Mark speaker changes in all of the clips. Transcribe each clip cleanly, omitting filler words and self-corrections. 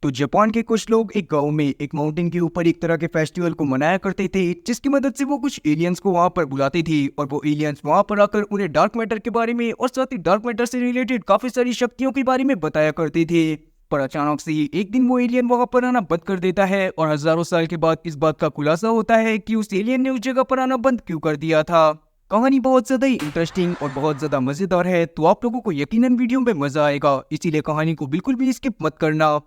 Speaker 1: तो जापान के कुछ लोग एक गांव में एक माउंटेन के ऊपर एक तरह के फेस्टिवल को मनाया करते थे, जिसकी मदद से वो कुछ एलियंस को वहां पर बुलाते थे और वो एलियंस वहां पर आकर उन्हें डार्क मैटर के बारे में और साथ ही डार्क मैटर से रिलेटेड काफी सारी शक्तियों के बारे में बताया करते थे। पर अचानक से ही एक दिन वो एलियन वहां पर आना बंद कर देता है और हजारों साल के बाद इस बात का खुलासा होता है कि उस एलियन ने उस जगह पर आना बंद क्यों कर दिया था। कहानी बहुत ज्यादा ही इंटरेस्टिंग और बहुत ज्यादा मजेदार है, तो आप लोगों को यकीनन वीडियो में मजा आएगा, इसीलिए कहानी को बिल्कुल भी स्किप मत करना।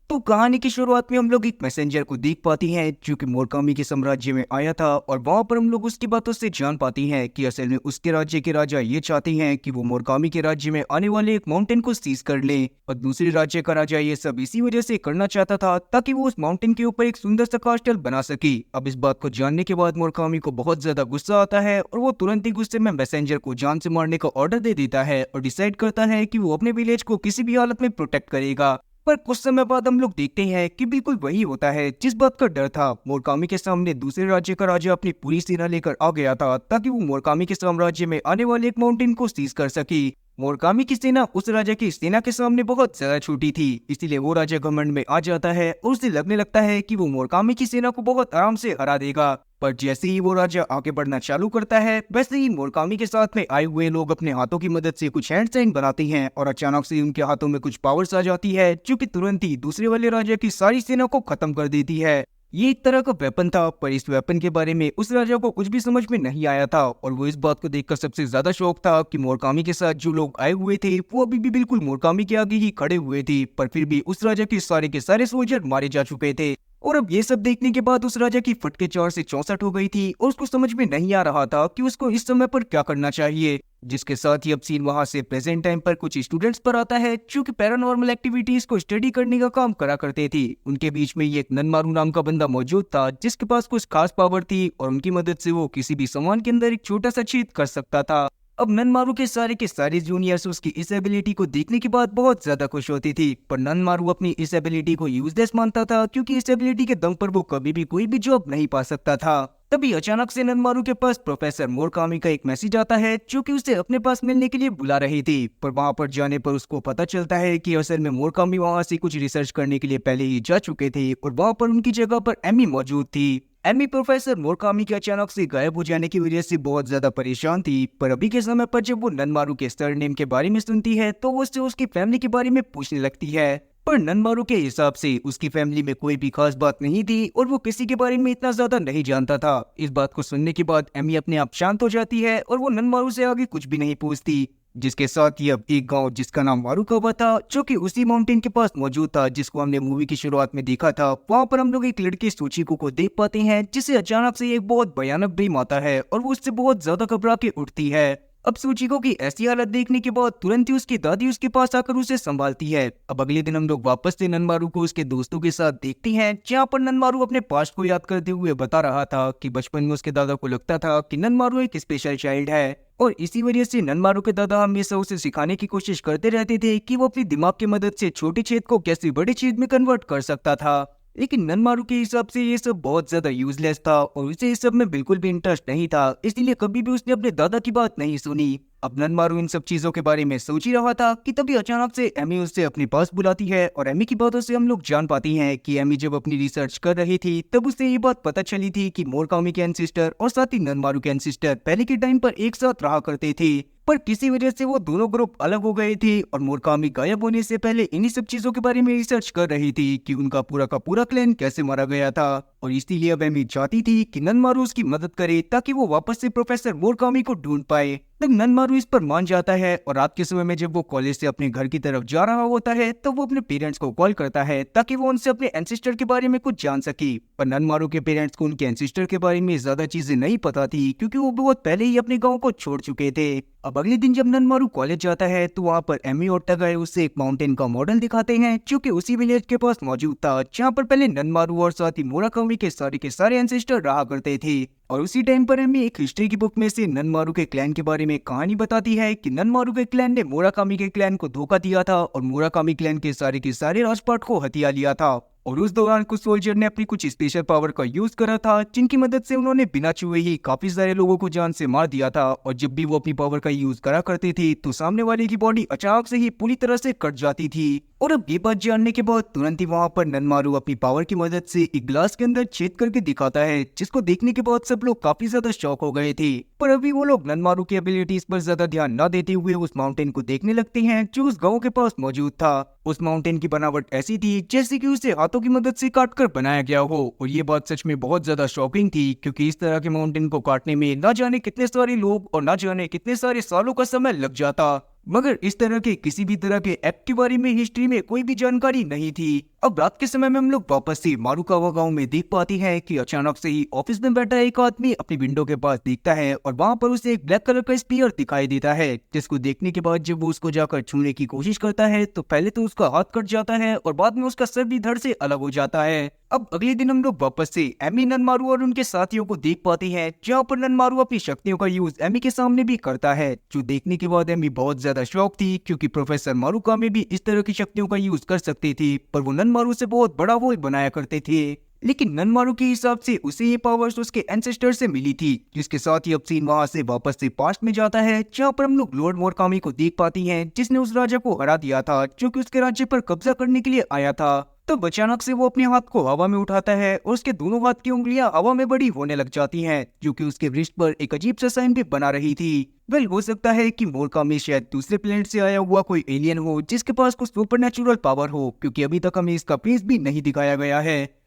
Speaker 1: तो कहानी की शुरुआत में हम लोग एक मैसेंजर को देख पाते हैं जो कि मोरकामी के साम्राज्य में आया था, और वहां पर हम लोग उसकी बातों से जान पाती हैं कि असल में उसके राज्य के राजा ये चाहते हैं कि वो मोरकामी के राज्य में आने वाले एक माउंटेन को सीज कर ले, और दूसरे राज्य का राजा ये सब इसी वजह से करना चाहता था ताकि वो उस माउंटेन के ऊपर एक सुंदर सा कास्टल बना सके। अब इस बात को जानने के बाद मोरकामी को बहुत ज्यादा गुस्सा आता है और वो तुरंत ही गुस्से में मैसेंजर को जान से मारने का ऑर्डर दे देता है और डिसाइड करता है कि वो अपने विलेज को किसी भी हालत में प्रोटेक्ट करेगा। पर कुछ समय बाद हम लोग देखते हैं कि बिल्कुल वही होता है जिस बात का डर था। मोरकामी के सामने दूसरे राज्य का राजा अपनी पूरी सेना लेकर आ गया था ताकि वो मोरकामी के साम्राज्य में आने वाले एक माउंटेन को सीज कर सके। मोरकामी की सेना उस राजा की सेना के सामने बहुत ज्यादा छोटी थी, इसीलिए वो राजा घमंड में आ जाता है और उसे लगने लगता है कि वो मोरकामी की सेना को बहुत आराम से हरा देगा। पर जैसे ही वो राजा आगे बढ़ना चालू करता है, वैसे ही मोरकामी के साथ में आए हुए लोग अपने हाथों की मदद से कुछ हैंड साइन बनाते हैं और अचानक से उनके हाथों में कुछ पावर्स आ जाती है जो कि तुरंत ही दूसरे वाले राजा की सारी सेना को खत्म कर देती है। ये एक तरह का वेपन था, पर इस वेपन के बारे में उस राजा को कुछ भी समझ में नहीं आया था और वो इस बात को देखकर सबसे ज्यादा शौक था कि मोरकामी के साथ जो लोग आए हुए थे वो अभी भी बिल्कुल मोरकामी के आगे ही खड़े हुए थे, पर फिर भी उस राजा के सारे सोल्जर मारे जा चुके थे। और अब ये सब देखने के बाद उस राजा की फटके 4 से 64 हो गई थी और उसको समझ में नहीं आ रहा था कि उसको इस समय पर क्या करना चाहिए। जिसके साथ ही अब सीन वहां से प्रेजेंट टाइम पर कुछ स्टूडेंट्स पर आता है जो कि पैरानॉर्मल एक्टिविटीज को स्टडी करने का काम करा करते थे। उनके बीच में ये एक ननमारू नाम का बंदा मौजूद था जिसके पास कुछ खास पावर थी और उनकी मदद से वो किसी भी सामान के अंदर एक छोटा सा छेद कर सकता था। अब ननमारू के सारे जूनियर्स उसकी इस एबिलिटी को देखने के बाद बहुत ज्यादा खुश होती थी, पर ननमारू अपनी इस एबिलिटी को यूजलेस मानता था क्योंकि इस एबिलिटी के दम पर वो कभी भी कोई भी जॉब नहीं पा सकता था। तभी अचानक से ननमारू के पास प्रोफेसर मोरकामी का एक मैसेज आता है जो कि उसे अपने पास मिलने के लिए बुला रही थी, पर वहां पर जाने पर उसको पता चलता है कि असल में मोरकामी वहां से कुछ रिसर्च करने के लिए पहले ही जा चुके थे और वहां पर उनकी जगह पर एमी मौजूद थी। एमी प्रोफेसर मोरकामी के अचानक से गायब हो जाने की वजह से बहुत ज्यादा परेशान थी, पर अभी के समय पर जब वो ननमारू के सरनेम के बारे में सुनती है तो वो उससे उसकी फैमिली के बारे में पूछने लगती है। पर ननमारू के हिसाब से उसकी फैमिली में कोई भी खास बात नहीं थी और वो किसी के बारे में इतना ज्यादा नहीं जानता था। इस बात को सुनने के बाद एमी अपने आप शांत हो जाती है और वो ननमारू से आगे कुछ भी नहीं पूछती। जिसके साथ ही अब एक गांव जिसका नाम मारुकावा था जो कि उसी माउंटेन के पास मौजूद था जिसको हमने मूवी की शुरुआत में देखा था, वहां पर हम लोग एक लड़की सूचिको को देख पाते हैं जिसे अचानक से एक बहुत भयानक ड्रीम आता है और वो उससे बहुत ज्यादा घबरा के उठती है। अब सूचिको की ऐसी हालत देखने के बाद तुरंत ही उसकी दादी उसके पास आकर उसे संभालती है। अब अगले दिन हम लोग वापस से ननमारू को उसके दोस्तों के साथ देखते हैं जहाँ पर ननमारू अपने पास्ट को याद करते हुए बता रहा था कि बचपन में उसके दादा को लगता था कि ननमारू एक स्पेशल चाइल्ड है और इसी वजह से ननमारू के दादा हमेशा उसे सिखाने की कोशिश करते रहते थे कि वो अपनी दिमाग की मदद से छोटे छेद को कैसे बड़े छेद में कन्वर्ट कर सकता था। लेकिन ननमारू के हिसाब से ये सब बहुत ज्यादा यूजलेस था और उसे इस सब में बिल्कुल भी इंटरेस्ट नहीं था, इसलिए कभी भी उसने अपने दादा की बात नहीं सुनी। अब ननमारू इन सब चीजों के बारे में सोच ही रहा था कि तभी अचानक से एमी उससे अपने पास बुलाती है और एमी की बातों से हम लोग जान पाती हैं कि एमी जब अपनी रिसर्च कर रही थी तब उसे ये बात पता चली थी कि मोरकामी के एंसेस्टर और साथ ही ननमारू के एंसेस्टर पहले के टाइम पर एक साथ रहा करते थे, पर किसी वजह से वो दोनों ग्रुप अलग हो गए थे और मोरकामी गायब होने से पहले इन्हीं सब चीजों के बारे में रिसर्च कर रही थी कि उनका पूरा का पूरा क्लैन कैसे मारा गया था। और इसीलिए अब एमी चाहती थी कि ननमारू उसकी मदद करे ताकि वो वापस से प्रोफेसर मोरकामी को ढूंढ पाए। तब ननमारू इस पर मान जाता है और रात के समय में जब वो कॉलेज से अपने घर की तरफ जा रहा होता है तो वो अपने पेरेंट्स को कॉल करता है ताकि वो उनसे अपने एंसेस्टर के बारे में कुछ जान सके। पर ननमारू के पेरेंट्स को उनके एंसेस्टर के बारे में ज्यादा चीजें नहीं पता थी क्योंकि वो बहुत पहले ही अपने गाँव को छोड़ चुके थे। अब अगले दिन जब ननमारू कॉलेज जाता है तो वहाँ पर एमी और टगाई उससे एक माउंटेन का मॉडल दिखाते हैं जो कि उसी विलेज के पास मौजूद था जहाँ पर पहले ननमारू और साथ ही मोराकामी के सारे एंसेस्टर रहा करते थे। और उसी टाइम पर हमें एक हिस्ट्री की बुक में से ननमारू के क्लैन के बारे में कहानी बताती है कि ननमारू के क्लैन ने मोराकामी के क्लैन को धोखा दिया था और मोराकामी क्लैन के सारे राजपाट को हथिया लिया था और उस दौरान कुछ सोल्जर ने अपनी कुछ स्पेशल पावर का यूज करा था जिनकी मदद से उन्होंने बिना छुए ही काफी सारे लोगों को जान से मार दिया था। और जब भी वो अपनी पावर का यूज करा करते थे तो सामने वाले की बॉडी अचानक से ही पूरी तरह से कट जाती थी। और अब ये बात जानने के बाद तुरंत ही वहाँ पर ननमारू अपनी पावर की मदद से एक ग्लास के अंदर छेद करके दिखाता है, जिसको देखने के बाद सब लोग काफी ज्यादा शॉक हो गए थे। पर अभी वो लोग ननमारू की एबिलिटीज पर ज्यादा ध्यान न देते हुए उस माउंटेन को देखने लगते हैं जो उस गांव के पास मौजूद था। उस माउंटेन की बनावट ऐसी थी जैसे कि उसे हाथों की मदद से काट कर बनाया गया हो, और ये बात सच में बहुत ज्यादा शॉकिंग थी, क्योंकि इस तरह के माउंटेन को काटने में न जाने कितने सारे लोग और न जाने कितने सारे सालों का समय लग जाता। मगर इस तरह के किसी भी तरह के ऐप के बारे में हिस्ट्री में कोई भी जानकारी नहीं थी। अब रात के समय में हम लोग वापस से मारुकावा गांव में देख पाते हैं कि अचानक से ही ऑफिस में बैठा एक आदमी अपनी विंडो के पास देखता है और वहां पर उसे एक ब्लैक कलर का स्पीयर दिखाई देता है, जिसको देखने के बाद जब वो उसको जाकर छूने की कोशिश करता है तो पहले तो उसका हाथ कट जाता है और बाद में उसका सर भी धड़ से अलग हो जाता है। अब अगले दिन हम लोग वापस से एमी, ननमारू और उनके साथियों को देख पाते हैं, जहाँ पर ननमारू अपनी शक्तियों का यूज एमी के सामने भी करता है, जो देखने के बाद एमी बहुत ज्यादा शॉक थी, क्योंकि प्रोफेसर मारुकामी भी इस तरह की शक्तियों का यूज कर सकती थी, पर वो ननमारू से बहुत बड़ा होल बनाया करते थे। लेकिन ननमारू के हिसाब से उसे ये पावर्स उसके एंसेस्टर से मिली थी, जिसके साथ ही अब सीन वहां से वापस से पास्ट में जाता है, जहाँ पर हम लोग लॉर्ड मोरकामी को देख पाती हैं, जिसने उस राजा को हरा दिया था जो कि उसके राज्य पर कब्जा करने के लिए आया था। तब अचानक से वो अपने हाथ को हवा में उठाता है और उसके दोनों हाथ की उंगलियां हवा में बड़ी होने लग जाती हैं, जो कि उसके रिस्ट पर एक अजीब सा साइन भी बना रही थी। वेल, हो सकता है कि मोरकामी शायद दूसरे प्लेनेट से आया हुआ कोई एलियन हो जिसके पास कुछ सुपरनेचुरल पावर हो, क्योंकि अभी तक हमें इसका फेस भी नहीं दिखाया गया है।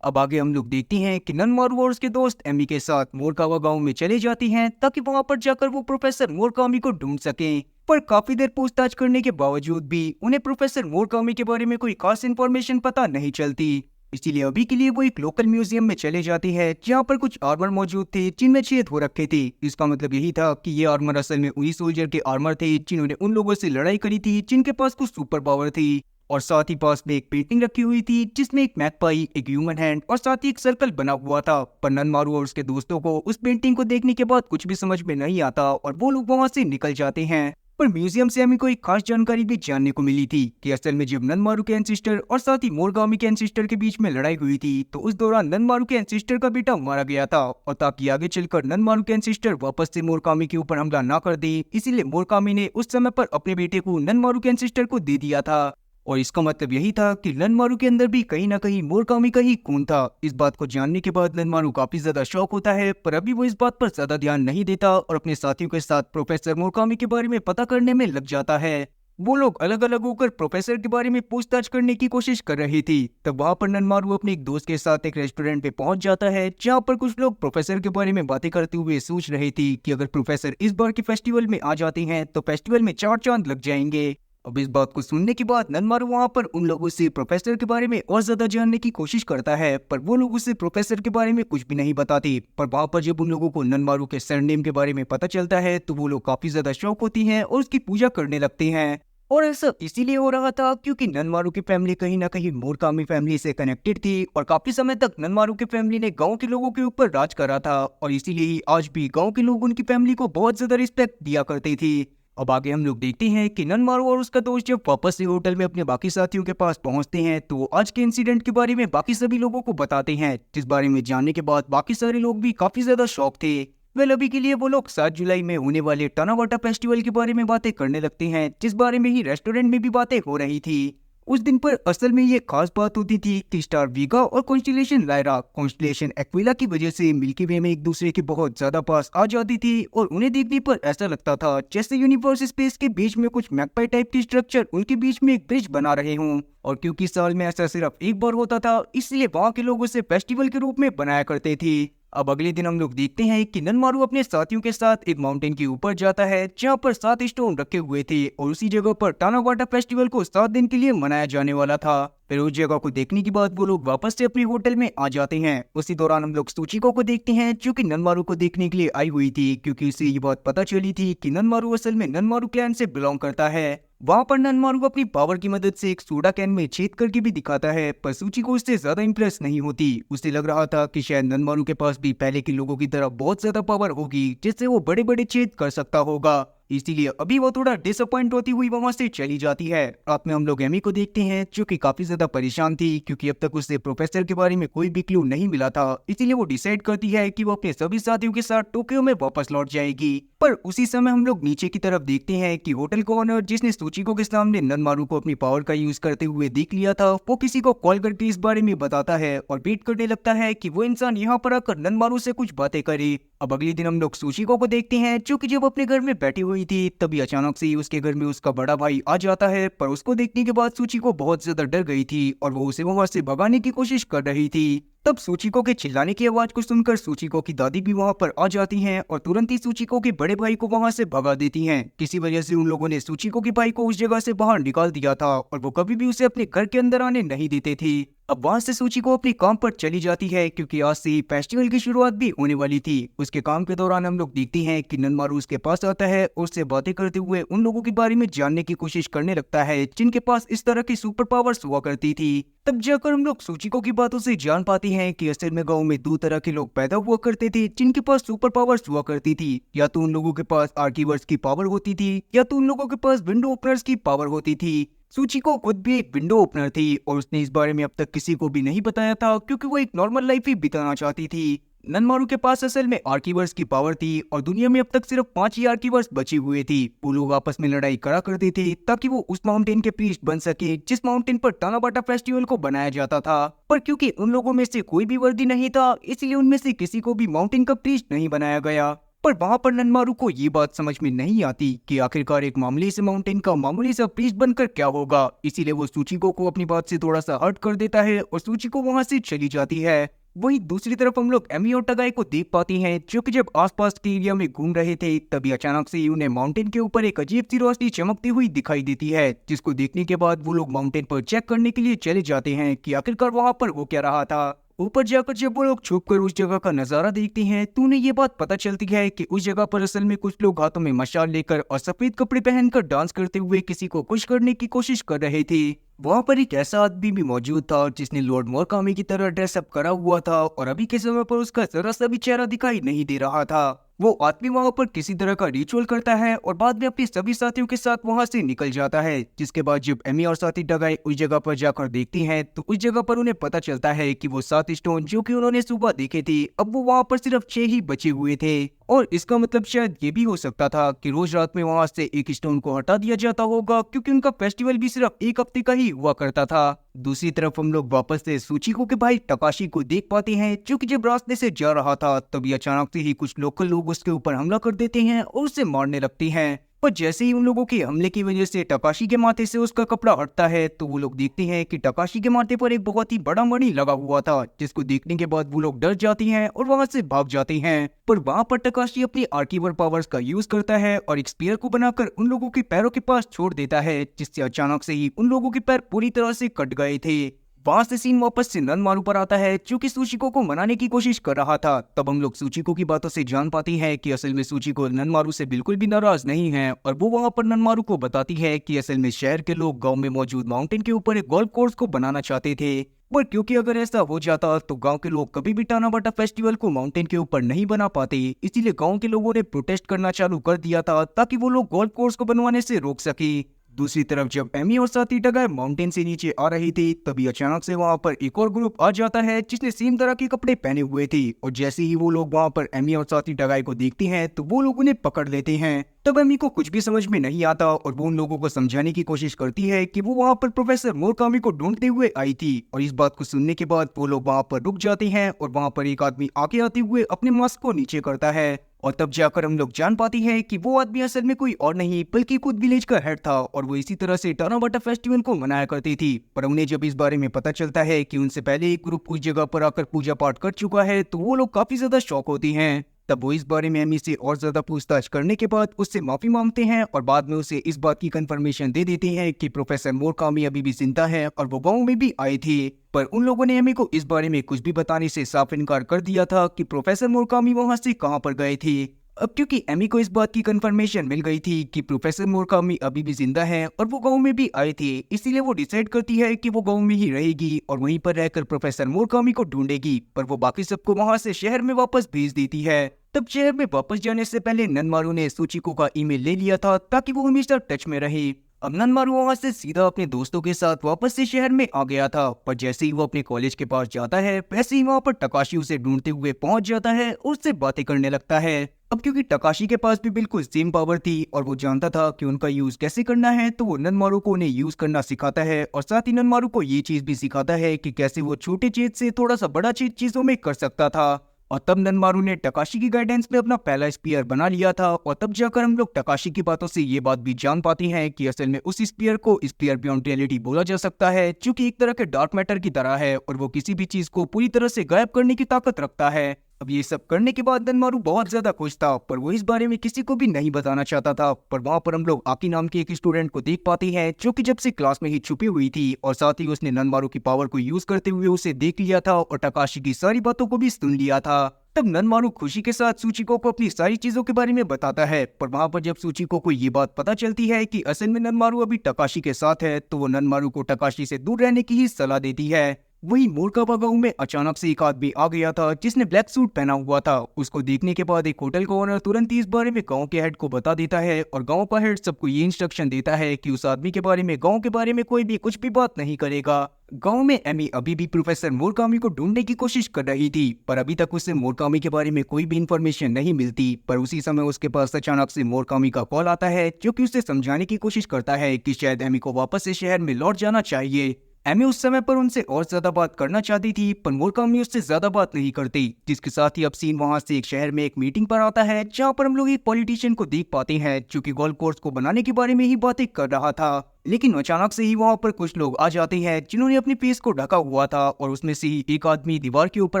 Speaker 1: अब आगे हम लोग देखते हैं कि ननमारू और उसके दोस्त एमी के साथ मोरकावा गांव में चले जाती हैं, ताकि वहां पर जाकर वो प्रोफेसर मोरकामी को ढूंढ सकें। पर काफी देर पूछताछ करने के बावजूद भी उन्हें प्रोफेसर मोरकामी के बारे में कोई खास इन्फॉर्मेशन पता नहीं चलती। इसीलिए अभी के लिए वो एक लोकल म्यूजियम में चले जाती है, जहाँ पर कुछ आर्मर मौजूद थे जिनमें छेद हो रखे थे। इसका मतलब यही था कि ये आर्मर असल में उन्हीं सोल्जर के आर्मर थे जिन्होंने उन लोगों से लड़ाई करी थी जिनके पास कुछ सुपर पावर थी। और साथ ही पास में एक पेंटिंग रखी हुई थी जिसमें एक मैगपाई, एक ह्यूमन हैंड और साथ ही एक सर्कल बना हुआ था। पर ननमारू और उसके दोस्तों को उस पेंटिंग को देखने के बाद कुछ भी समझ में नहीं आता और वो लोग वहां से निकल जाते हैं। पर म्यूजियम से हमें कोई खास जानकारी भी जानने को मिली थी कि असल में जब ननमारू के एंसेस्टर और साथ ही मोरगामी के एंसेस्टर के बीच में लड़ाई हुई थी, तो उस दौरान ननमारू के एंसेस्टर का बेटा मारा गया था, और ताकि आगे चलकर ननमारू के एंसेस्टर वापस से मोरकामी के ऊपर हमला ना कर दे, इसीलिए मोरकामी ने उस समय पर अपने बेटे को ननमारू के एंसेस्टर को दे दिया था। और इसका मतलब यही था कि ननमारू के अंदर भी कहीं ना कहीं मोरकामी का ही खून था। इस बात को जानने के बाद ननमारू काफी ज्यादा शॉक होता है, पर अभी वो इस बात पर ज्यादा ध्यान नहीं देता और अपने साथियों के साथ प्रोफेसर मोरकामी के बारे में पता करने में लग जाता है। वो लोग अलग अलग होकर प्रोफेसर के बारे में पूछताछ करने की कोशिश कर रही थी। तब वहाँ पर ननमारू अपने एक दोस्त के साथ एक रेस्टोरेंट पे पहुंच जाता है, जहाँ पर कुछ लोग प्रोफेसर के बारे में बातें करते हुए सोच रहे थी कि अगर प्रोफेसर इस बार के फेस्टिवल में आ जाते हैं तो फेस्टिवल में 4 चांद लग जाएंगे। अब इस बात को सुनने के बाद ननमारू वहाँ पर उन लोगों से प्रोफेसर के बारे में और ज्यादा जानने की कोशिश करता है, पर वो लोग उसे प्रोफेसर के बारे में कुछ भी नहीं बताते। पर वहाँ पर जब उन लोगों को ननमारू के सरनेम के बारे में पता चलता है तो वो लोग काफी ज्यादा शौक होती हैं और उसकी पूजा करने लगते हैं। और ऐसा इसीलिए हो रहा था क्योंकि ननमारू की फैमिली कहीं ना कहीं मोरकामी फैमिली से कनेक्टेड थी, और काफी समय तक ननमारू की फैमिली ने गांव के लोगों के ऊपर राज करा था, और इसीलिए ही आज भी गांव के लोग उनकी फैमिली को बहुत ज्यादा रिस्पेक्ट दिया करते थे। अब आगे हम लोग देखते हैं कि ननमारू और उसका दोस्त जब वापस से होटल में अपने बाकी साथियों के पास पहुंचते हैं तो वो आज के इंसिडेंट के बारे में बाकी सभी लोगों को बताते हैं, जिस बारे में जानने के बाद बाकी सारे लोग भी काफी ज्यादा शॉक थे। वेल, अभी के लिए वो लोग 7 जुलाई में होने वाले टानावाटा फेस्टिवल के बारे में बातें करने लगते हैं, जिस बारे में ही रेस्टोरेंट में भी बातें हो रही थी। उस दिन पर असल में ये खास बात होती थी कि स्टार वीगा और कॉन्स्टेलेशन लायरा कॉन्स्टेलेशन एक्विला की वजह से मिल्की वे में एक दूसरे के बहुत ज्यादा पास आ जाती थी, और उन्हें देखने पर ऐसा लगता था जैसे यूनिवर्स स्पेस के बीच में कुछ मैगपाई टाइप की स्ट्रक्चर उनके बीच में एक ब्रिज बना रहे हों। और क्योंकि साल में ऐसा सिर्फ एक बार होता था, इसलिए वहाँ के लोग उसे फेस्टिवल के रूप में बनाया करते थे। अब अगले दिन हम लोग देखते हैं कि ननमारू अपने साथियों के साथ एक माउंटेन के ऊपर जाता है, जहाँ पर 7 स्टोन रखे हुए थे, और उसी जगह पर टानावाटा फेस्टिवल को 7 दिन के लिए मनाया जाने वाला था। फिर उस जगह को देखने के बाद वो लोग वापस से अपने होटल में आ जाते हैं। उसी दौरान हम लोग सूचिको को देखते हैं, जो कि ननमारू को देखने के लिए आई हुई थी, क्योंकि उसे ये बात पता चली थी कि ननमारू असल में ननमारू क्लैन से बिलोंग करता है। वहाँ पर ननमारू अपनी पावर की मदद से एक सोडा कैन में छेद करके भी दिखाता है, पर सूचिको उससे ज्यादा इंप्रेस नहीं होती। उसे लग रहा था कि शायद ननमारू के पास भी पहले के लोगों की तरह बहुत ज्यादा पावर होगी, जिससे वो बड़े बड़े छेद कर सकता होगा। इसीलिए अभी वो थोड़ा डिसअपॉइंट होती हुई वहां से चली जाती है। रात में हम लोग एमी को देखते हैं जो कि काफी ज्यादा परेशान थी क्योंकि अब तक उसे प्रोफेसर के बारे में कोई भी क्लू नहीं मिला था। इसीलिए वो डिसाइड करती है कि वो अपने सभी साथियों के साथ टोक्यो में वापस लौट जाएगी। पर उसी समय हम लोग नीचे की तरफ देखते हैं कि होटल का ओनर जिसने सूचिको के सामने ननमारू को अपनी पावर का यूज करते हुए देख लिया था, वो किसी को कॉल करके इस बारे में बताता है और वेट करने लगता है कि वो इंसान यहाँ पर आकर ननमारू से कुछ बातें करे। अब अगले दिन हम लोग सूचिको को देखते हैं जो कि जब अपने घर में बैठी हुई थी तभी अचानक से ही उसके घर में उसका बड़ा भाई आ जाता है। पर उसको देखने के बाद सूचिको बहुत ज्यादा डर गई थी और वो उसे वहां से भगाने की कोशिश कर रही थी। तब सूचिको के चिल्लाने की आवाज को सुनकर सूचिको की दादी भी वहां पर आ जाती हैं और तुरंत ही सूचिको के बड़े भाई को वहां से भगा देती हैं। किसी वजह से उन लोगों ने सूचिको के भाई को उस जगह से बाहर निकाल दिया था और वो कभी भी उसे अपने घर के अंदर आने नहीं देते थे। अब वहां से सूचिको अपने काम पर चली जाती है क्योंकि आज से ही फेस्टिवल की शुरुआत भी होने वाली थी। उसके काम के दौरान हम लोग देखते हैं कि ननमारू उसके पास आता है और उससे बातें करते हुए उन लोगों के बारे में जानने की कोशिश करने लगता है जिनके पास इस तरह की सुपर पावर्स हुआ करती थी। तब जाकर हम लोग सूचिको की बातों से जान पाते हैं कि असल में गांव में दो तरह के लोग पैदा हुआ करते थे जिनके पास सुपर पावर्स हुआ करती थी। या तो उन लोगों के पास आर्कीवर्स की पावर होती थी या तो उन लोगों के पास विंडो ओपनर्स की पावर होती थी। सूचिको खुद भी एक विंडो ओपनर थी और उसने इस बारे में अब तक किसी को भी नहीं बताया था क्योंकि वो एक नॉर्मल लाइफ ही बिताना चाहती थी। ननमारू के पास असल में आर्कीवर्स की पावर थी और दुनिया में अब तक सिर्फ 5 ही आर्कीवर्स बचे हुए थे। वो लोग आपस में लड़ाई करा करते थे ताकि वो उस माउंटेन के प्रीस्ट बन सके जिस माउंटेन पर तानाबाटा फेस्टिवल को बनाया जाता था। पर क्योंकि उन लोगों में से कोई भी वर्दी नहीं था इसलिए उनमें से किसी को भी माउंटेन का प्रीस्ट नहीं बनाया गया। पर वहां पर ननमारू को ये बात समझ में नहीं आती कि आखिरकार एक मामूली से माउंटेन का मामूली सा प्रीस्ट बनकर क्या होगा। इसीलिए वो सूचिको को अपनी बात से थोड़ा सा हर्ट कर देता है और सूचिको वहां से चली जाती है। वहीं दूसरी तरफ हम लोग एमी और टगाई को देख पाती हैं जो कि जब आसपास के एरिया में घूम रहे थे तभी अचानक से ही उन्हें माउंटेन के ऊपर एक अजीब सी रोशनी चमकती हुई दिखाई देती है, जिसको देखने के बाद वो लोग माउंटेन पर चेक करने के लिए चले जाते हैं कि आखिरकार वहां पर वो क्या रहा था। ऊपर जाकर जब वो लोग छुपकर उस जगह का नजारा देखते हैं तो उन्हें ये बात पता चलती है कि उस जगह पर असल में कुछ लोग हाथों में मशाल लेकर और सफेद कपड़े पहनकर डांस करते हुए किसी को खुश करने की कोशिश कर रहे थे। वहां पर एक ऐसा आदमी भी मौजूद था जिसने लॉर्ड मोरकामी की तरह ड्रेसअप करा हुआ था और अभी के समय पर उसका जरा सा भी चेहरा दिखाई नहीं दे रहा था। वो आदमी वहां पर किसी तरह का रिचुअल करता है और बाद में अपने सभी साथियों के साथ वहां से निकल जाता है। जिसके बाद जब एमी और साथी टगाई उस जगह पर जाकर देखती हैं तो उस जगह पर उन्हें पता चलता है कि वो 7 स्टोन जो कि उन्होंने सुबह देखे थे अब वो वहां पर सिर्फ 6 ही बचे हुए थे। और इसका मतलब शायद ये भी हो सकता था कि रोज रात में वहां से एक स्टोन को हटा दिया जाता होगा क्योंकि उनका फेस्टिवल भी सिर्फ एक हफ्ते का ही हुआ करता था। दूसरी तरफ हम लोग वापस से सूचिको के भाई तकाशी को देख पाते हैं जो कि जब रास्ते से जा रहा था तभी अचानक से ही कुछ लोकल लोग उसके ऊपर हमला कर देते हैं और उसे मारने लगते हैं। पर जैसे ही उन लोगों के हमले की वजह से तकाशी के माथे से उसका कपड़ा हटता है तो वो लोग देखते हैं कि तकाशी के माथे पर एक बहुत ही बड़ा मणि लगा हुआ था, जिसको देखने के बाद वो लोग डर जाती हैं और वहां से भाग जाते हैं। पर वहां पर तकाशी अपनी आर्कीवर पावर्स का यूज करता है और एक स्पीयर को बनाकर उन लोगों के पैरों के पास छोड़ देता है, जिससे अचानक से ही उन लोगों के पैर पूरी तरह से कट गए थे। वहां से सीन वापस से ननमारू पर आता है जो कि सूचिको को मनाने की कोशिश कर रहा था। तब हम लोग सूचिको की बातों से जान पाती हैं कि असल में सूचिको ननमारू से बिल्कुल भी नाराज नहीं है और वो वहां पर ननमारू को बताती है कि असल में शहर के लोग गांव में मौजूद माउंटेन के ऊपर एक गोल्फ कोर्स को बनाना चाहते थे। पर क्योंकि अगर ऐसा हो जाता तो गांव के लोग कभी भी टानाबाटा फेस्टिवल को माउंटेन के ऊपर नहीं बना पाते, इसीलिए गांव के लोगों ने प्रोटेस्ट करना चालू कर दिया था ताकि वो लोग गोल्फ कोर्स को बनवाने से रोक सके। दूसरी तरफ जब एमी और साथी टगाई माउंटेन से नीचे आ रही थी तभी अचानक से वहां पर एक और ग्रुप आ जाता है जिसने सेम तरह के कपड़े पहने हुए थे और जैसे ही वो लोग वहां पर एमी और साथी टगाई को देखते हैं तो वो लोग उन्हें पकड़ लेते हैं। तब एमी को कुछ भी समझ में नहीं आता और वो उन लोगों को समझाने की कोशिश करती है कि वो वहां पर प्रोफेसर मोरकामी को ढूंढते हुए आई थी और इस बात को सुनने के बाद वो लोग वहां पर रुक जाते हैं और वहां पर एक आदमी आगे आते हुए अपने मास्क को नीचे करता है और तब जाकर हम लोग जान पाती हैं कि वो आदमी असल में कोई और नहीं बल्कि खुद विलेज का हेड था और वो इसी तरह से टानाबाटा फेस्टिवल को मनाया करती थी। पर उन्हें जब इस बारे में पता चलता है कि उनसे पहले एक ग्रुप उस जगह पर आकर पूजा पाठ कर चुका है तो वो लोग काफी ज्यादा शॉक होती हैं। तब वो इस बारे में एमी से और ज्यादा पूछताछ करने के बाद उससे माफी मांगते हैं और बाद में उसे इस बात की कंफर्मेशन दे देते हैं कि प्रोफेसर मोरकामी अभी भी जिंदा है और वो गांव में भी आई थी। पर उन लोगों ने एमी को इस बारे में कुछ भी बताने से साफ इनकार कर दिया था कि प्रोफेसर मोरकामी वहां से कहां पर गए थे। अब क्योंकि एमी को इस बात की कंफर्मेशन मिल गई थी कि प्रोफेसर मोरकामी अभी भी जिंदा हैं और वो गांव में भी आए थे, इसीलिए वो डिसाइड करती है कि वो गांव में ही रहेगी और वहीं पर रहकर प्रोफेसर मोरकामी को ढूंढेगी। पर वो बाकी सबको वहां से शहर में वापस भेज देती है। तब शहर में वापस जाने से पहले ननमारू ने सुचिको का ईमेल ले लिया था ताकि वो हमेशा टच में रहे। अब ननमारू वहां से सीधा अपने दोस्तों के साथ वापस से शहर में आ गया था, पर जैसे ही वो अपने कॉलेज के पास जाता है वैसे ही वहां पर तकाशी उसे ढूंढते हुए पहुंच जाता है और उससे बातें करने लगता है। अब क्योंकि तकाशी के पास भी बिल्कुल सेम पावर थी और वो जानता था कि उनका यूज कैसे करना है, तो वो ननमारू को उन्हें यूज करना सिखाता है और साथ ही ननमारू को ये चीज भी सिखाता है कि कैसे वो छोटे चीज से थोड़ा सा बड़ा चीज चीजों में कर सकता था। और तब ननमारू ने तकाशी की गाइडेंस में अपना पहला स्पीयर बना लिया था और तब जाकर हम लोग तकाशी की बातों से ये बात भी जान पाते हैं कि असल में उस स्पीयर को स्पीयर बियॉन्ड रियलिटी बोला जा सकता है, जो कि एक तरह के डार्क मैटर की तरह है और वो किसी भी चीज को पूरी तरह से गायब करने की ताकत रखता है। अब ये सब करने के बाद ननमारू बहुत ज्यादा खुश था, पर वो इस बारे में किसी को भी नहीं बताना चाहता था। पर वहाँ पर हम लोग आकी नाम के एक स्टूडेंट को देख पाते हैं जो कि जब से क्लास में ही छुपी हुई थी और साथ ही उसने ननमारू की पावर को यूज करते हुए उसे देख लिया था और तकाशी की सारी बातों को भी सुन लिया था। तब ननमारू खुशी के साथ सुचिको को अपनी सारी चीजों के बारे में बताता है, पर वहाँ पर जब सुचिको को ये बात पता चलती है कि असल में ननमारू अभी तकाशी के साथ है, तो वो ननमारू को तकाशी से दूर रहने की ही सलाह देती है। वही मोरकावा गांव में अचानक से एक आदमी आ गया था जिसने ब्लैक सूट पहना हुआ था। उसको देखने के बाद एक होटल का ओनर तुरंत ही इस बारे में गांव के हेड को बता देता है और गांव का हेड सबको ये इंस्ट्रक्शन देता है कि उस आदमी के बारे में गांव के बारे में कोई भी कुछ भी बात नहीं करेगा। गांव में एमी अभी भी प्रोफेसर मोरकामी को ढूंढने की कोशिश कर रही थी, पर अभी तक उसे मोरकामी के बारे में कोई भी इंफॉर्मेशन नहीं मिलती। पर उसी समय उसके पास अचानक से मोरकामी का कॉल आता है जो कि उसे समझाने की कोशिश करता है कि शायद एमी को वापस से शहर में लौट जाना चाहिए। एमी उस समय पर उनसे और ज्यादा बात करना चाहती थी, पर मोरकामी उससे ज्यादा बात नहीं करती, जिसके साथ ही अब सीन वहां से एक शहर में एक मीटिंग पर आता है जहां पर हम लोग एक पॉलिटिशियन को देख पाते हैं जो कि गोल्फ कोर्स को बनाने के बारे में ही बातें कर रहा था। लेकिन अचानक से ही वहां पर कुछ लोग आ जाते हैं जिन्होंने अपने फेस को ढका हुआ था और उसमें से ही एक आदमी दीवार के ऊपर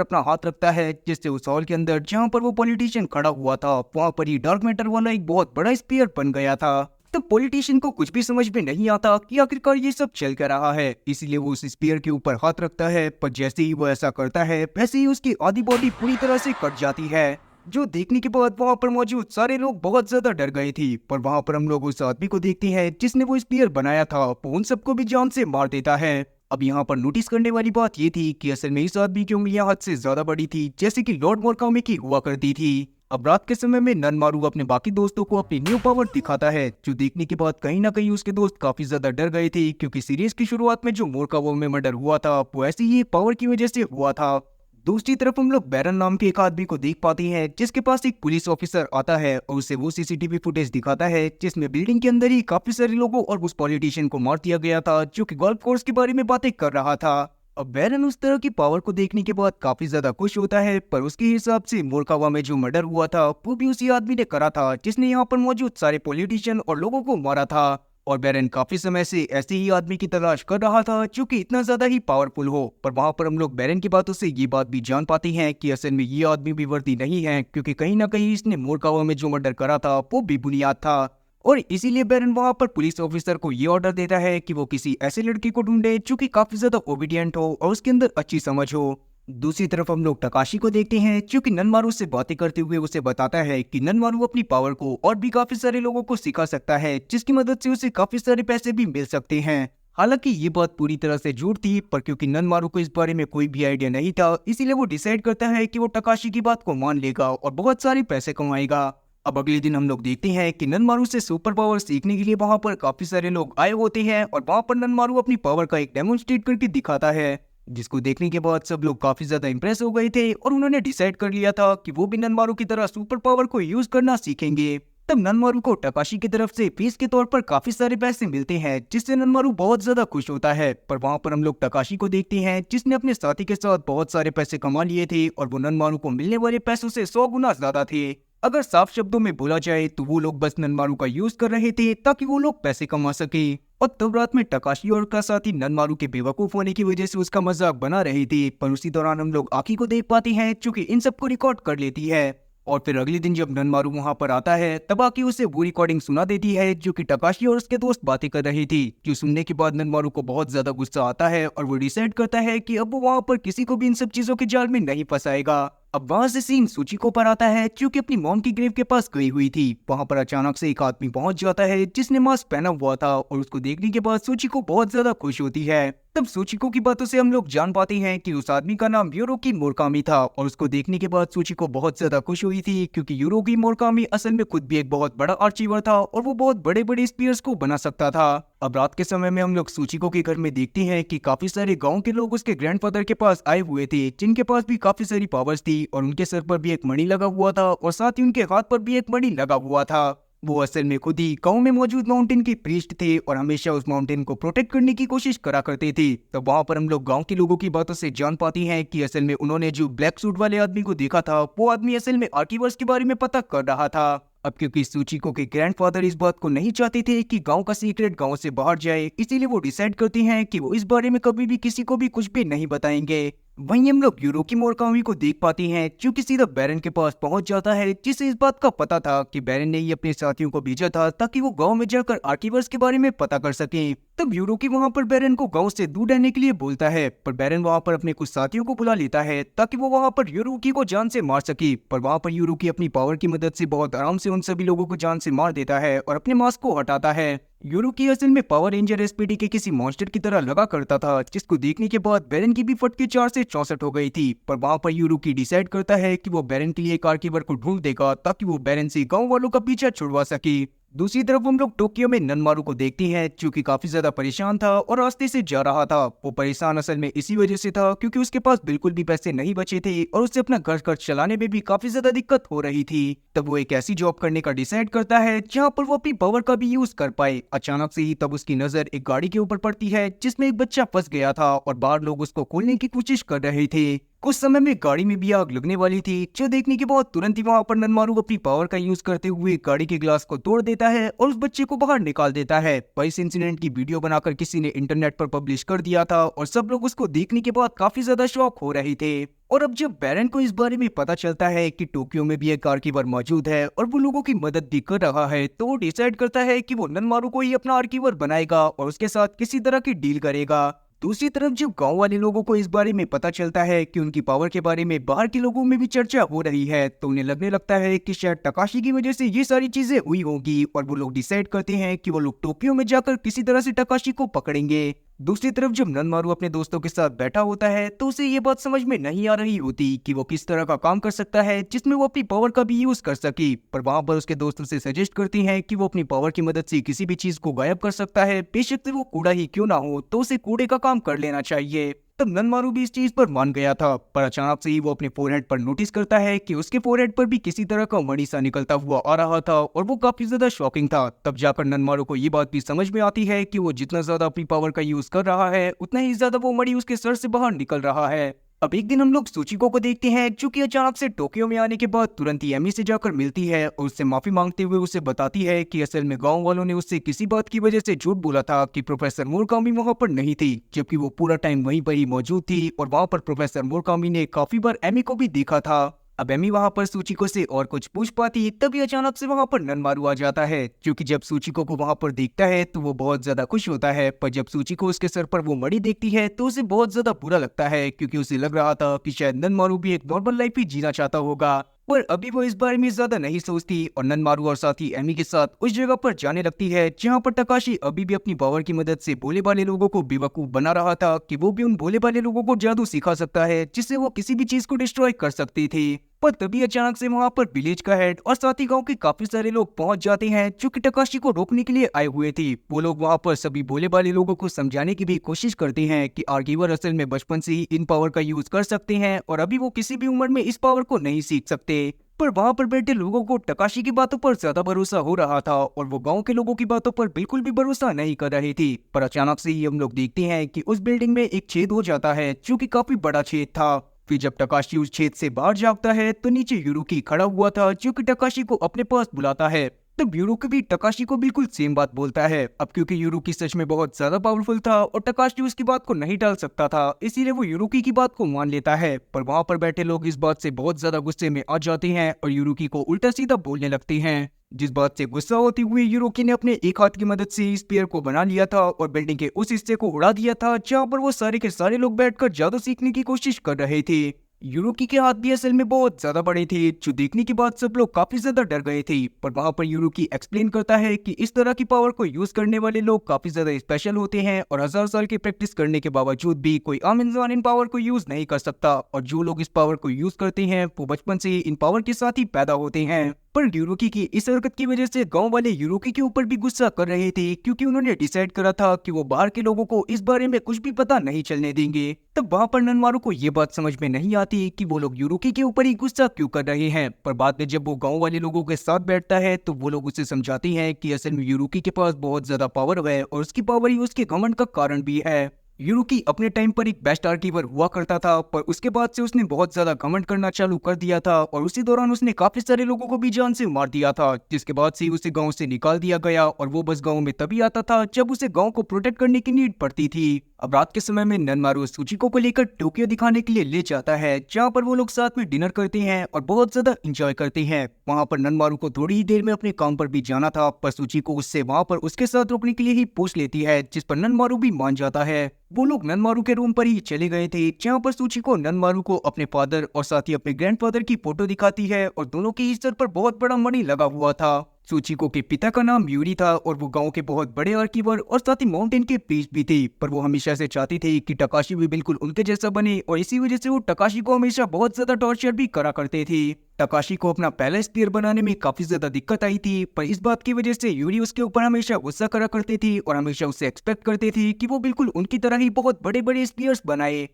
Speaker 1: अपना हाथ रखता है, जिससे उस हॉल के अंदर जहां पर वो पॉलिटिशियन खड़ा हुआ था वहां पर ही डार्क मैटर वाला एक बहुत बड़ा स्पीयर बन गया था। तब पॉलिटिशियन को कुछ भी समझ में नहीं आता कि आखिरकार ये सब चल क्या रहा है, इसीलिए वो उस स्पीयर के ऊपर हाथ रखता है। पर जैसे ही वो ऐसा करता है वैसे ही उसकी आधी बॉडी पूरी तरह से कट जाती है, जो देखने के बाद वहां पर मौजूद सारे लोग बहुत ज्यादा डर गए थे। पर वहां पर हम लोग उस आदमी को देखते हैं जिसने वो स्पीयर बनाया था, वो उन सबको भी जान से मार देता है। अब यहाँ पर नोटिस करने वाली बात ये थी कि असल में इस आदमी की उंगलियां हद से ज्यादा बड़ी थी, जैसे कि लॉर्ड मोरकामी की हुआ करती थी। अब रात के समय में ननमारू अपने बाकी दोस्तों को अपनी न्यू पावर दिखाता है, जो देखने के बाद कहीं ना कहीं उसके दोस्त काफी ज्यादा डर गए थे, क्योंकि सीरीज की शुरुआत में जो मोरकावा में मर्डर हुआ था वो ऐसी ही पावर की वजह से हुआ था। दूसरी तरफ हम लोग बैरन नाम के एक आदमी को देख पाते हैं जिसके पास एक पुलिस ऑफिसर आता है और उसे वो सीसीटीवी फुटेज दिखाता है जिसमें बिल्डिंग के अंदर ही काफी सारे लोगों और उस पॉलिटिशियन को मार दिया गया था जो कि गोल्फ कोर्स के बारे में बातें कर रहा था। अब बैरन उस तरह की पावर को देखने के बाद काफी ज्यादा खुश होता है, पर उसके हिसाब से मोरकावा में जो मर्डर हुआ था वो भी उसी आदमी ने करा था जिसने यहाँ पर मौजूद सारे पॉलिटिशियन और लोगों को मारा था। और बैरन काफी समय से ऐसे ही आदमी की तलाश कर रहा था जो कि इतना ज्यादा ही पावरफुल हो। पर वहां पर हम लोग बैरन की बातों से ये बात भी जान पाते हैं कि असल में ये आदमी भी वर्दी नहीं है, क्योंकि कहीं ना कहीं इसने मोरकावा में जो मर्डर करा था वो भी बुनियाद था। और इसीलिए बैरन वहां पर पुलिस ऑफिसर को ये ऑर्डर देता है कि वो किसी ऐसे लड़के को ढूंढे जो कि काफी ज्यादा ओबीडियंट हो और उसके अंदर अच्छी समझ हो। दूसरी तरफ हम लोग तकाशी को देखते हैं जो कि ननमारू से बातें करते हुए उसे बताता है कि ननमारू अपनी पावर को और भी काफी सारे लोगों को सिखा सकता है, जिसकी मदद से उसे काफी सारे पैसे भी मिल सकते हैं। हालांकि ये बात पूरी तरह से झूठ थी, पर क्योंकि ननमारू को इस बारे में कोई भी आइडिया नहीं था, इसीलिए वो डिसाइड करता है कि वो तकाशी की बात को मान लेगा और बहुत सारे पैसे कमाएगा। अब अगले दिन हम लोग देखते हैं कि ननमारू से सुपर पावर सीखने के लिए वहां पर काफी सारे लोग आए होते हैं और वहां पर ननमारू अपनी पावर का एक डेमोन्स्ट्रेट करके दिखाता है, जिसको देखने के बाद सब लोग काफी ज्यादा इंप्रेस हो गए थे और उन्होंने डिसाइड कर लिया था कि वो भी ननमारू की तरह सुपर पावर को यूज करना सीखेंगे। तब ननमारू को तकाशी की तरफ से फीस के तौर पर काफी सारे पैसे मिलते हैं, जिससे ननमारू बहुत ज्यादा खुश होता है। पर वहां पर हम लोग तकाशी को देखते हैं जिसने अपने साथी के साथ बहुत सारे पैसे कमा लिए थे और वो ननमारू को मिलने वाले पैसों से 100 गुना ज्यादा थे। अगर साफ शब्दों में बोला जाए तो वो लोग बस ननमारू का यूज कर रहे थे ताकि वो लोग पैसे कमा सके। और तब रात में तकाशी और का साथी ननमारू के बेवकूफ होने की वजह से उसका मजाक बना रही थी, पर उसी दौरान हम लोग आकी को देख पाते हैं जो कि इन सबको रिकॉर्ड कर लेती है। और फिर अगले दिन जब ननमारू वहां पर आता है तब आकी उसे वो रिकॉर्डिंग सुना देती है जो कि तकाशी और उसके दोस्त बातें कर रही थी, जो सुनने के बाद ननमारू को बहुत ज्यादा गुस्सा आता है और वो डिसाइड करता है कि अब वो वहां पर किसी को भी इन सब चीजों के जाल में नहीं फंसाएगा। अब वहां से सीन सूचिको पर आता है जो कि अपनी मॉम की ग्रेव के पास गई हुई थी। वहां पर अचानक से एक आदमी पहुंच जाता है जिसने मास्क पहना हुआ था और उसको देखने के बाद सूचिको बहुत ज्यादा खुश होती है। तब सूचिको की बातों से हम लोग जान पाते हैं कि उस आदमी का नाम यूरोकी मोरकामी था और उसको देखने के बाद सूचिको बहुत ज्यादा खुश हुई थी क्योंकि यूरोकी मोरकामी असल में खुद भी एक बहुत बड़ा आर्चीवर था और वो बहुत बड़े बड़े स्पीयर्स को बना सकता था। अब रात के समय में हम लोग सूचिको के घर में देखते हैं कि काफी सारे गांव के लोग उसके ग्रैंडफादर के पास आए हुए थे जिनके पास भी काफी सारी पावर्स थी और उनके सर पर भी एक मणि लगा हुआ था और साथ ही उनके हाथ पर भी एक मणि लगा हुआ था। वो असल में खुद ही गांव में मौजूद माउंटेन के प्रीस्ट थे और हमेशा उस माउंटेन को प्रोटेक्ट करने की कोशिश करा करते थे। तो वहां पर हम लोग गांव के लोगों की बातों से जान पाती हैं कि असल में उन्होंने जो ब्लैक सूट वाले आदमी को देखा था वो आदमी असल में आर्कीवर्स के बारे में पता कर रहा था। अब क्योंकि सूचिको के ग्रैंडफादर इस बात को नहीं चाहते थे कि गांव का सीक्रेट गांव से बाहर जाए, इसीलिए वो डिसाइड करते हैं कि वो इस बारे में कभी भी किसी को भी कुछ भी नहीं बताएंगे। वहीं हम लोग यूरोकी मोरकामी को देख पाते हैं जो कि सीधा बैरन के पास पहुंच जाता है जिसे इस बात का पता था कि बैरन ने ही अपने साथियों को भेजा था ताकि वो गांव में जाकर आर्कीवर्स के बारे में पता कर सके। तब यूरोकी वहां पर बैरन को गांव से दूर रहने के लिए बोलता है, पर बैरन वहां पर अपने कुछ साथियों को बुला लेता है ताकि वो वहां पर यूरोकी को जान से मार सके। पर वहां पर यूरोकी अपनी पावर की मदद से बहुत आराम से उन सभी लोगों को जान से मार देता है और अपने मास्क को हटाता है। यूरोकी असल में पावर रेंजर एसपीडी के किसी मॉन्स्टर की तरह लगा करता था जिसको देखने के बाद बैरन की भी फटके 4 से 64 हो गई थी। पर वहां पर यूरोकी डिसाइड करता है कि वो बैरन के लिए एक आर्कीवर को ढूंढ देगा ताकि वो बैरन से गांव वालों का पीछा छुड़वा सके। दूसरी तरफ हम लोग टोक्यो में ननमारू को देखते हैं जो कि काफी ज्यादा परेशान था और रास्ते से जा रहा था। वो परेशान असल में इसी वजह से था क्योंकि उसके पास बिल्कुल भी पैसे नहीं बचे थे और उसे अपना घर खर्च चलाने में भी काफी ज्यादा दिक्कत हो रही थी। तब वो एक ऐसी जॉब करने का डिसाइड करता है जहाँ पर वो अपनी पावर का भी यूज कर पाए। अचानक से ही तब उसकी नजर एक गाड़ी के ऊपर पड़ती है जिसमें एक बच्चा फंस गया था और बाहर लोग उसको खोलने की कोशिश कर रहे थे। कुछ समय में गाड़ी में भी आग लगने वाली थी जो देखने के बाद तुरंत ही वहां पर ननमारू अपनी पावर का यूज करते हुए गाड़ी के ग्लास को तोड़ देता है और उस बच्चे को बाहर निकाल देता है। पर इस इंसिडेंट की वीडियो बनाकर किसी ने इंटरनेट पर पब्लिश कर दिया था और सब लोग उसको देखने के बाद काफी ज्यादा शॉक हो रहे थे। और अब जब बैरन को इस बारे में पता चलता है कि टोक्यो में भी एक आर्कीवर मौजूद है और वो लोगों की मदद भी कर रहा है तो वो डिसाइड करता है कि वो ननमारू को ही अपना आर्कीवर बनाएगा और उसके साथ किसी तरह की डील करेगा। दूसरी तरफ जब गांव वाले लोगों को इस बारे में पता चलता है कि उनकी पावर के बारे में बाहर के लोगों में भी चर्चा हो रही है तो उन्हें लगने लगता है कि शायद टकाशी की वजह से ये सारी चीजें हुई होंगी और वो लोग डिसाइड करते हैं कि वो लोग टोक्यो में जाकर किसी तरह से टकाशी को पकड़ेंगे। दूसरी तरफ जब ननमारू अपने दोस्तों के साथ बैठा होता है तो उसे ये बात समझ में नहीं आ रही होती कि वो किस तरह का काम कर सकता है जिसमें वो अपनी पावर का भी यूज कर सके। पर वहां पर उसके दोस्त उसे सजेस्ट करते हैं कि वो अपनी पावर की मदद से किसी भी चीज को गायब कर सकता है, बेशक से वो कूड़ा ही क्यों ना हो, तो उसे कूड़े का काम कर लेना चाहिए। तब ननमारू भी इस चीज पर मान गया था। पर अचानक से ही वो अपने फोरहेड पर नोटिस करता है कि उसके फोरहेड पर भी किसी तरह का मणि सा निकलता हुआ आ रहा था और वो काफी ज्यादा शॉकिंग था। तब जाकर ननमारू को ये बात भी समझ में आती है कि वो जितना ज्यादा अपनी पावर का यूज कर रहा है उतना ही ज्यादा वो मणि उसके सर से बाहर निकल रहा है। अब एक दिन हम लोग सूचिको को देखते हैं जो कि अचानक से टोक्यो में आने के बाद तुरंत ही एमी से जाकर मिलती है और उससे माफी मांगते हुए उसे बताती है कि असल में गांव वालों ने उससे किसी बात की वजह से झूठ बोला था कि प्रोफेसर मोरकामी वहां पर नहीं थी, जबकि वो पूरा टाइम वहीं पर ही मौजूद थी और वहां पर प्रोफेसर मोरकामी ने काफी बार एमी को भी देखा था। अब एमी वहां पर सूचिको से और कुछ पूछ पाती तभी अचानक से वहां पर ननमारू आ जाता है क्योंकि जब सूचिको को वहां पर देखता है तो वो बहुत ज्यादा खुश होता है। पर जब सूचिको उसके सर पर वो मणि देखती है तो उसे बहुत ज्यादा बुरा लगता है क्योंकि उसे लग रहा था कि शायद ननमारू भी एक नॉर्मल लाइफ ही जीना चाहता होगा। पर अभी वो इस बारे में ज्यादा नहीं सोचती और ननमारू और साथी एमी के साथ उस जगह पर जाने लगती है जहाँ पर तकाशी अभी भी अपनी पावर की मदद से भोले भाले लोगों को बेवकूफ बना रहा था कि वो भी उन भोले भाले लोगों को जादू सिखा सकता है जिससे वो किसी भी चीज को डिस्ट्रॉय कर सकती थी। पर तभी अचानक से वहां पर विलेज का हेड और साथ ही गांव के काफी सारे लोग पहुंच जाते हैं जो कि तकाशी को रोकने के लिए आए हुए थे। वो लोग वहां पर सभी भोले भाले लोगों को समझाने की भी कोशिश करते हैं कि आर्गीवर असल में बचपन से ही इन पावर का यूज कर सकते हैं और अभी वो किसी भी उम्र में इस पावर को नहीं सीख सकते। पर वहां पर बैठे लोगों को तकाशी की बातों पर ज्यादा भरोसा हो रहा था और वो गांव के लोगों की बातों पर बिल्कुल भी भरोसा नहीं कर रहे थे। पर अचानक से ही हम लोग देखते हैं कि उस बिल्डिंग में एक छेद हो जाता है जो कि काफी बड़ा छेद था। फिर जब तकाशी उस छेद से बाहर जागता है तो नीचे यूरुकी खड़ा हुआ था जो कि तकाशी को अपने पास बुलाता है। तब यूरुकी भी तकाशी को बिल्कुल सेम बात बोलता है। अब क्योंकि यूरुकी सच में बहुत ज्यादा पावरफुल था और तकाशी उसकी बात को नहीं टाल सकता था, इसीलिए वो यूरुकी की बात को मान लेता है। पर वहां पर बैठे लोग इस बात से बहुत ज्यादा गुस्से में आ जाते हैं और यूरुकी को उल्टा सीधा बोलने लगते हैं। जिस बात से गुस्सा होते हुए यूरुकी ने अपने एक हाथ की मदद से स्पीयर को बना लिया था और बिल्डिंग के उस हिस्से को उड़ा दिया था जहाँ पर वो सारे के सारे लोग बैठकर जादू सीखने की कोशिश कर रहे थे। यूरोकी के हाथ भी असल में बहुत ज्यादा बड़े थे, जो देखने के बाद सब लोग काफी ज्यादा डर गए थे। पर वहां पर यूरोकी एक्सप्लेन करता है कि इस तरह की पावर को यूज करने वाले लोग काफी ज्यादा स्पेशल होते हैं और हजार साल की प्रैक्टिस करने के बावजूद भी कोई आम इंसान इन पावर को यूज नहीं कर सकता, और जो लोग इस पावर को यूज करते हैं वो बचपन से ही इन पावर के साथ ही पैदा होते हैं। पर यूरोकी की इस हरकत की वजह से गांव वाले यूरोकी के ऊपर भी गुस्सा कर रहे थे, क्योंकि उन्होंने डिसाइड करा था कि वो बाहर के लोगों को इस बारे में कुछ भी पता नहीं चलने देंगे। तब वहां पर ननमारू को ये बात समझ में नहीं आती कि वो लोग यूरोकी के ऊपर ही गुस्सा क्यों कर रहे हैं। पर बाद में जब वो गांव वाले लोगों के साथ बैठता है तो वो लोग उसे समझाते हैं कि असल में यूरोकी के पास बहुत ज्यादा पावर है और उसकी पावर ही उसके घमंड का कारण भी है। यूरोकी अपने टाइम पर एक बेस्ट आर्कीवर हुआ करता था, पर उसके बाद से उसने बहुत ज्यादा घमंड करना चालू कर दिया था और उसी दौरान उसने काफी सारे लोगों को भी जान से मार दिया था, जिसके बाद से उसे गांव से निकाल दिया गया और वो बस गांव में तभी आता था जब उसे गांव को प्रोटेक्ट करने की नीड पड़ती थी। अब रात के समय में ननमारू सुचिको को लेकर टोक्यो दिखाने के लिए ले जाता है, जहाँ पर वो लोग साथ में डिनर करते हैं और बहुत ज्यादा एंजॉय करते हैं। वहाँ पर ननमारू को थोड़ी ही देर में अपने काम पर भी जाना था, पर सुचिको उससे वहाँ पर उसके साथ रुकने के लिए ही पूछ लेती है, जिस पर ननमारू भी मान जाता है। वो लोग ननमारू के रूम पर ही चले गए थे, जहाँ पर सुचिको ननमारू को अपने फादर और साथ ही अपने ग्रैंडफादर की फोटो दिखाती है और दोनों के ही सर पर बहुत बड़ा मणि लगा हुआ था। सुचिको के पिता का नाम यूरी था और वो गांव के बहुत बड़े आर्कीवर और साथ ही माउंटेन के प्रीस्ट भी थे, पर वो हमेशा से चाहती थी कि टकाशी भी बिल्कुल उनके जैसा बने और इसी वजह से वो टकाशी को हमेशा बहुत ज्यादा टॉर्चर भी करा करते थे। टकाशी को अपना पहला स्पीयर बनाने में काफी ज्यादा दिक्कत आई थी, पर इस बात की वजह से यूरी उसके ऊपर हमेशा गुस्सा करा करते थे और हमेशा उससे एक्सपेक्ट करते थे कि वो बिल्कुल उनकी तरह ही बहुत बड़े बड़े स्पीयर्स बनाए।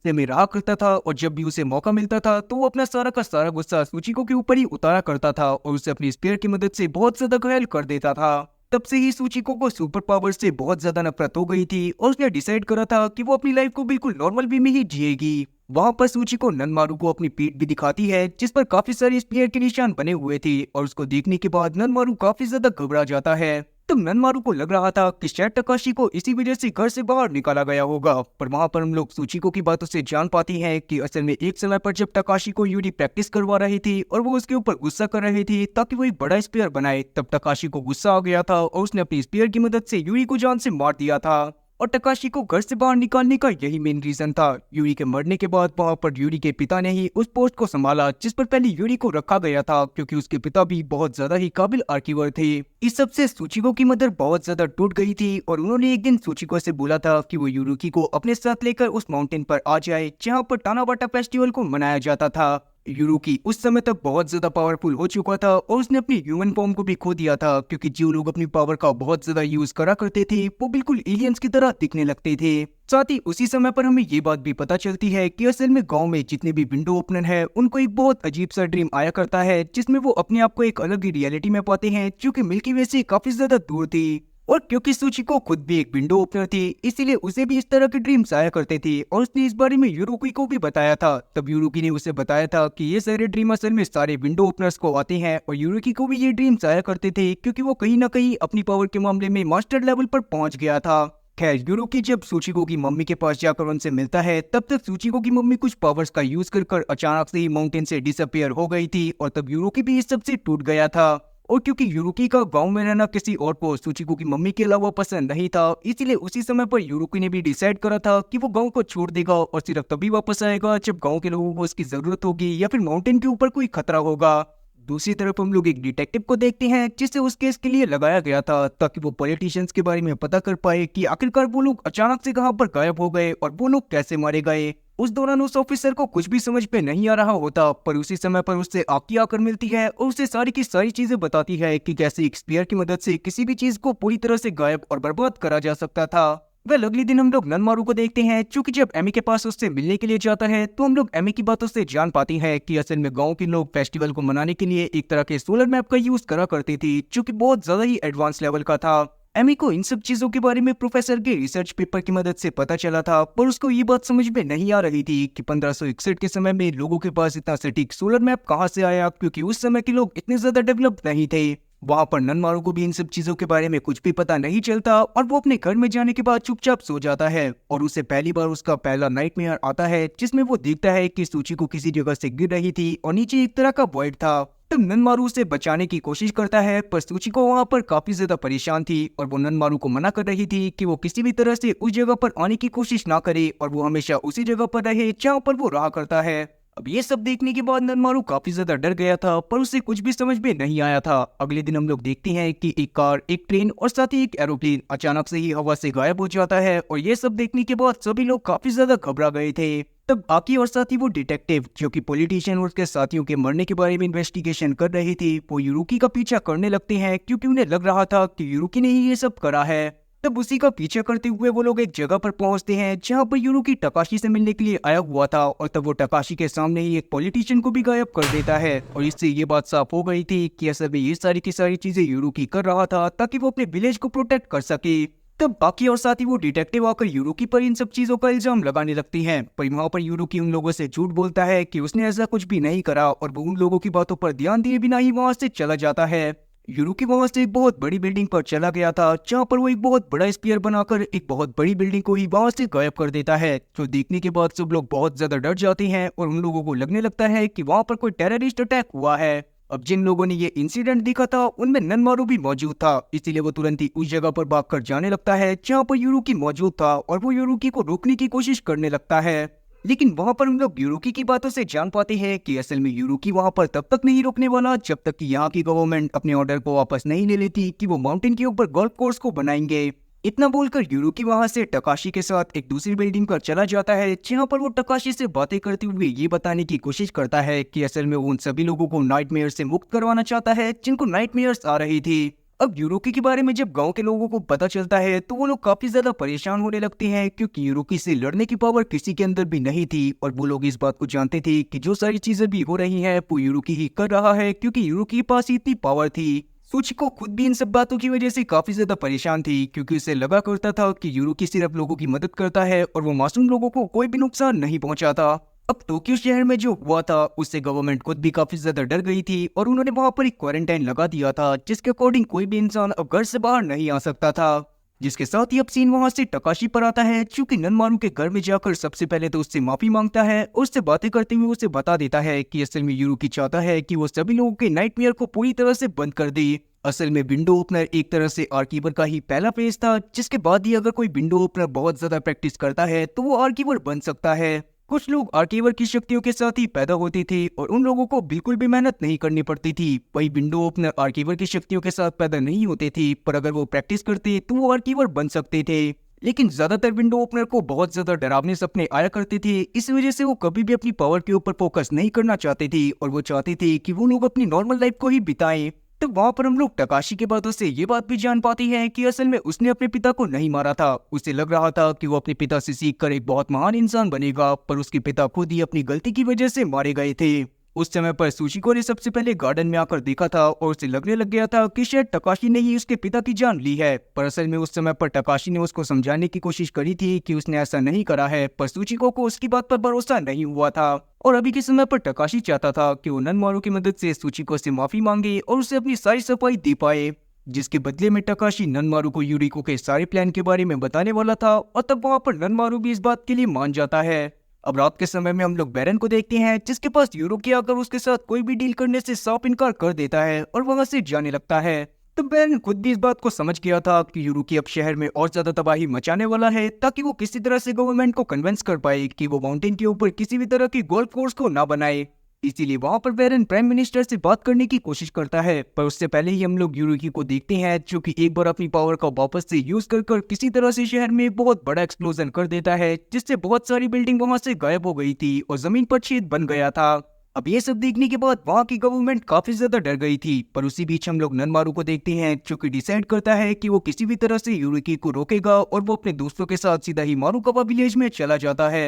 Speaker 1: से में रहा करता था और जब भी उसे मौका मिलता था तो वो अपना सारा का सारा गुस्सा सुचिको के ऊपर ही उतारा करता था और उसे अपनी स्पेयर की मदद से बहुत ज्यादा घायल कर देता था। तब से ही सुचिको को सुपर पावर से बहुत ज्यादा नफरत हो गई थी और उसने डिसाइड करा था कि वो अपनी लाइफ को बिल्कुल नॉर्मल वे में ही जिएगी। वहां पर सुचिको ननमारू को अपनी पीठ भी दिखाती है, जिस पर काफी सारे स्पेयर के निशान बने हुए थे, और उसको देखने के बाद ननमारू काफी ज्यादा घबरा जाता है। तब ननमारू को लग रहा था कि शायद टकाशी को इसी वजह से घर से बाहर निकाला गया होगा, पर वहां पर हम लोग सुचिको की बातों से जान पाती हैं कि असल में एक समय पर जब टकाशी को यूरी प्रैक्टिस करवा रही थी और वो उसके ऊपर गुस्सा कर रहे थे ताकि वो एक बड़ा स्पेयर बनाए, तब टकाशी को गुस्सा आ गया था और उसने अपनी स्पेयर की मदद से यूरी को जान से मार दिया था। और टकाशी को घर से बाहर निकालने का यही मेन रीजन था। यूरी के मरने के बाद वहां पर यूरी के पिता ने ही उस पोस्ट को संभाला जिस पर पहले यूरी को रखा गया था, क्योंकि उसके पिता भी बहुत ज्यादा ही काबिल आर्कीवर थे। इस सब से सुचिको की मदर बहुत ज्यादा टूट गई थी और उन्होंने एक दिन सुचिको से बोला था कि वो यूरुकी को अपने साथ लेकर उस माउंटेन पर आ जाए जहाँ पर टानाबाटा फेस्टिवल को मनाया जाता था। यूरुकी उस समय तक बहुत ज्यादा पावरफुल हो चुका था और उसने अपनी ह्यूमन फॉर्म को भी खो दिया था, क्योंकि जो लोग अपनी पावर का बहुत ज्यादा यूज करा करते थे वो बिल्कुल एलियंस की तरह दिखने लगते थे। साथ ही उसी समय पर हमें ये बात भी पता चलती है कि असल में गांव में जितने भी विंडो ओपनर है उनको एक बहुत अजीब सा ड्रीम आया करता है, जिसमें वो अपने आप को एक अलग ही रियलिटी में पाते हैं जो कि मिल्की वे से काफी ज्यादा दूर थी। और क्योंकि सुचिको खुद भी एक विंडो ओपनर थी, इसीलिए उसे भी इस तरह के ड्रीम्स आया करते थे और उसने इस बारे में यूरुकी को भी बताया था। तब यूरुकी ने उसे बताया था कि ये सारे ड्रीम असल में सारे विंडो ओपनर्स को आते हैं और यूरुकी को भी ये ड्रीम्स आया करते थे, क्योंकि वो कहीं ना कहीं अपनी पावर के मामले में मास्टर लेवल पर पहुंच गया था। खैर, यूरुकी जब सुचिको की मम्मी के पास जाकर उनसे मिलता है तब तक सुचिको की मम्मी कुछ पावर्स का यूज कर अचानक से ही माउंटेन से डिसअपियर हो गई थी और तब यूरुकी भी इस सब से टूट गया था। और क्योंकि यूरुकी का गांव में रहना किसी और को सुचिको की मम्मी के अलावा पसंद नहीं था, इसीलिए उसी समय पर यूरुकी ने भी डिसाइड करा था कि वो गांव को छोड़ देगा और सिर्फ तभी वापस आएगा जब गांव के लोगों को उसकी जरूरत होगी या फिर माउंटेन के ऊपर कोई खतरा होगा। दूसरी तरफ हम लोग एक डिटेक्टिव को देखते हैं जिसे उस केस के लिए लगाया गया था ताकि वो पॉलिटिशियंस के बारे में पता कर पाए कि आखिरकार वो लोग अचानक से कहां पर गायब हो गए और वो लोग कैसे मारे गए। उस दौरान उस ऑफिसर को कुछ भी समझ में नहीं आ रहा होता, पर उसी समय पर उससे आकी आकर मिलती है और उसे सारी की सारी चीजें बताती है कि कैसे एक स्पेयर की मदद से किसी भी चीज को पूरी तरह से गायब और बर्बाद करा जा सकता था। वह अगले दिन हम लोग ननमारू को देखते हैं, चूंकि जब एमी के पास उससे मिलने के लिए जाता है तो हम लोग एमी की बातों से जान पाते हैं कि असल में गांव के लोग फेस्टिवल को मनाने के लिए एक तरह के सोलर मैप का यूज करा करते थे, जो कि बहुत ज्यादा ही एडवांस लेवल का था। एमी को इन सब चीजों के बारे में प्रोफेसर के रिसर्च पेपर की मदद से पता चला था, पर उसको ये बात समझ में नहीं आ रही थी कि 1561 के समय में लोगों के पास इतना सटीक सोलर मैप कहां से आया, क्योंकि उस समय के लोग इतने ज्यादा डेवलप नहीं थे। वहाँ पर ननमारू को भी इन सब चीजों के बारे में कुछ भी पता नहीं चलता और वो अपने घर में जाने के बाद चुपचाप सो जाता है और उसे पहली बार उसका पहला नाइटमेयर आता है जिसमें वो देखता है कि सूची को किसी जगह से गिर रही थी और नीचे एक तरह का वॉइड था। तब ननमारू उसे बचाने की कोशिश करता है पर सूची को वहाँ पर काफी ज्यादा परेशान थी और वो ननमारू को मना कर रही थी कि वो किसी भी तरह से उस जगह पर आने की कोशिश ना करे और वो हमेशा उसी जगह पर रहे जहाँ पर वो रहा करता है। अब ये सब देखने के बाद ननमारू काफी ज्यादा डर गया था पर उसे कुछ भी समझ में नहीं आया था। अगले दिन हम लोग देखते हैं कि एक कार, एक ट्रेन और साथ ही एक एरोप्लेन अचानक से ही हवा से गायब हो जाता है और ये सब देखने के बाद सभी लोग काफी ज्यादा घबरा गए थे। तब आकी और साथ ही वो डिटेक्टिव जो कि पॉलिटिशियन और उसके साथियों के मरने के बारे में इन्वेस्टिगेशन कर रही थी वो यूरुकी का पीछा करने लगते हैं क्योंकि उन्हें लग रहा था कि यूरुकी ने ही ये सब करा है। तब उसी का पीछा करते हुए वो लोग एक जगह पर पहुंचते हैं जहां पर यूरुकी टकाशी से मिलने के लिए आया हुआ था और तब वो टकाशी के सामने ही एक पॉलिटिशियन को भी गायब कर देता है और इससे ये बात साफ हो गई थी कि असल में ये सारी की सारी चीजें यूरुकी कर रहा था ताकि वो अपने विलेज को प्रोटेक्ट कर सके। तब बाकी और साथ ही वो डिटेक्टिव आकर यूरुकी पर इन सब चीजों का इल्जाम लगाने लगती हैं पर वहाँ पर यूरुकी उन लोगों से झूठ बोलता है कि उसने ऐसा कुछ भी नहीं करा और वो उन लोगों की बातों पर ध्यान दिए बिना ही वहाँ से चला जाता है। यूरुकी वहाँ से एक बहुत बड़ी बिल्डिंग पर चला गया था जहाँ पर वो एक बहुत बड़ा स्पीयर बनाकर एक बहुत बड़ी बिल्डिंग को ही वहाँ से गायब कर देता है जो देखने के बाद सब लोग बहुत ज्यादा डर जाते हैं और उन लोगों को लगने लगता है कि वहाँ पर कोई टेररिस्ट अटैक हुआ है। अब जिन लोगों ने ये इंसिडेंट देखा था उनमें ननमारू भी मौजूद था इसीलिए वो तुरंत ही उस जगह पर भागकर जाने लगता है जहाँ पर यूरुकी मौजूद था और वो यूरुकी को रोकने की कोशिश करने लगता है। लेकिन वहाँ पर हम लोग यूरुकी की बातों से जान पाते हैं कि असल में यूरुकी वहाँ पर तब तक नहीं रुकने वाला जब तक कि यहाँ की गवर्नमेंट अपने ऑर्डर को वापस नहीं ले लेती कि वो माउंटेन के ऊपर गोल्फ कोर्स को बनाएंगे। इतना बोलकर यूरुकी वहाँ से टकाशी के साथ एक दूसरी बिल्डिंग पर चला जाता है जहाँ पर वो टकाशी से बातें करते हुए ये बताने की कोशिश करता है कि असल में वो उन सभी लोगों को नाइटमेयर से मुक्त करवाना चाहता है जिनको नाइटमेयर्स आ रही थी। अब यूरुकी के बारे में जब गांव के लोगों को पता चलता है तो वो लोग काफी ज्यादा परेशान होने लगते हैं क्योंकि यूरुकी से लड़ने की पावर किसी के अंदर भी नहीं थी और वो लोग इस बात को जानते थे कि जो सारी चीजें भी हो रही हैं वो यूरुकी ही कर रहा है क्योंकि यूरुकी के पास इतनी पावर थी। सूची को खुद भी इन सब बातों की वजह से काफी ज्यादा परेशान थी क्योंकि उसे लगा करता था कि यूरुकी सिर्फ लोगों की मदद करता है और वो मासूम लोगों को कोई भी नुकसान नहीं पहुंचाता। अब टोक्यो शहर में जो हुआ था उससे गवर्नमेंट खुद भी काफी ज्यादा डर गई थी और उन्होंने वहां पर एक क्वारंटाइन लगा दिया था जिसके अकॉर्डिंग कोई भी इंसान अब घर से बाहर नहीं आ सकता था। जिसके साथ ही अब सीन वहां से टकाशी पर आता है क्योंकि ननमारू के घर में जाकर सबसे पहले तो उससे माफी मांगता है और उससे बातें करते हुए उसे बता देता है कि असल में यूरुकी चाहता है कि वो सभी लोगों के नाइटमेयर को पूरी तरह से बंद कर दे। असल में विंडो ओपनर एक तरह से आर्कीवर का ही पहला फेज था जिसके बाद ही अगर कोई विंडो ओपनर बहुत ज्यादा प्रैक्टिस करता है तो वो आर्कीवर बन सकता है। कुछ लोग आर्कीवर की शक्तियों के साथ ही पैदा होते थे और उन लोगों को बिल्कुल भी मेहनत नहीं करनी पड़ती थी। वही विंडो ओपनर आर्कीवर की शक्तियों के साथ पैदा नहीं होते थे पर अगर वो प्रैक्टिस करते तो वो आर्कीवर बन सकते थे। लेकिन ज्यादातर विंडो ओपनर को बहुत ज्यादा डरावने सपने आया करते थे इस वजह से वो कभी भी अपनी पावर के ऊपर फोकस नहीं करना चाहते थे और वो चाहते थे कि वो लोग अपनी नॉर्मल लाइफ को ही बिताएं। तो वहाँ पर हम लोग टकाशी के बातों से ये बात भी जान पाते हैं कि असल में उसने अपने पिता को नहीं मारा था। उसे लग रहा था कि वो अपने पिता से सीखकर एक बहुत महान इंसान बनेगा पर उसके पिता खुद ही अपनी गलती की वजह से मारे गए थे। उस समय पर सुशिको ने सबसे पहले गार्डन में आकर देखा था और उसे लगने लग गया था कि शायद टकाशी ने ही उसके पिता की जान ली है पर असल में उस समय पर टकाशी ने उसको समझाने की कोशिश करी थी कि उसने ऐसा नहीं करा है पर सुशिको को उसकी बात पर भरोसा नहीं हुआ था और अभी के समय पर टकाशी चाहता था कि वो ननमारू की मदद से सुशिको से माफी मांगे और उसे अपनी सारी सफाई दे पाए। जिसके बदले में टकाशी ननमारू को यूरिको के सारे प्लान के बारे में बताने वाला था और तब वहाँ पर ननमारू भी इस बात के लिए मान जाता है। अब रात के समय में हम लोग बैरन को देखते हैं जिसके पास यूरोकी आकर उसके साथ कोई भी डील करने से साफ इनकार कर देता है और वहां से जाने लगता है। तो बैरन खुद भी इस बात को समझ गया था कि यूरोकी अब शहर में और ज्यादा तबाही मचाने वाला है ताकि वो किसी तरह से गवर्नमेंट को कन्विंस कर पाए कि वो माउंटेन के ऊपर किसी भी तरह की गोल्फ कोर्स को ना बनाए। इसीलिए वहां पर बैरन प्राइम मिनिस्टर से बात करने की कोशिश करता है पर उससे पहले ही हम लोग यूरोकी को देखते हैं जो कि एक बार अपनी पावर का वापस से यूज कर किसी तरह से शहर में एक बहुत बड़ा एक्सप्लोजन कर देता है जिससे बहुत सारी बिल्डिंग वहां से गायब हो गई थी और जमीन पर छेद बन गया था। अब ये सब देखने के बाद वहाँ की गवर्नमेंट काफी ज्यादा डर गई थी पर उसी बीच हम लोग ननमारू को देखते हैं जो कि डिसाइड करता है कि वो किसी भी तरह से यूरोकी को रोकेगा और वो अपने दोस्तों के साथ सीधा ही मारुकावा विलेज में चला जाता है।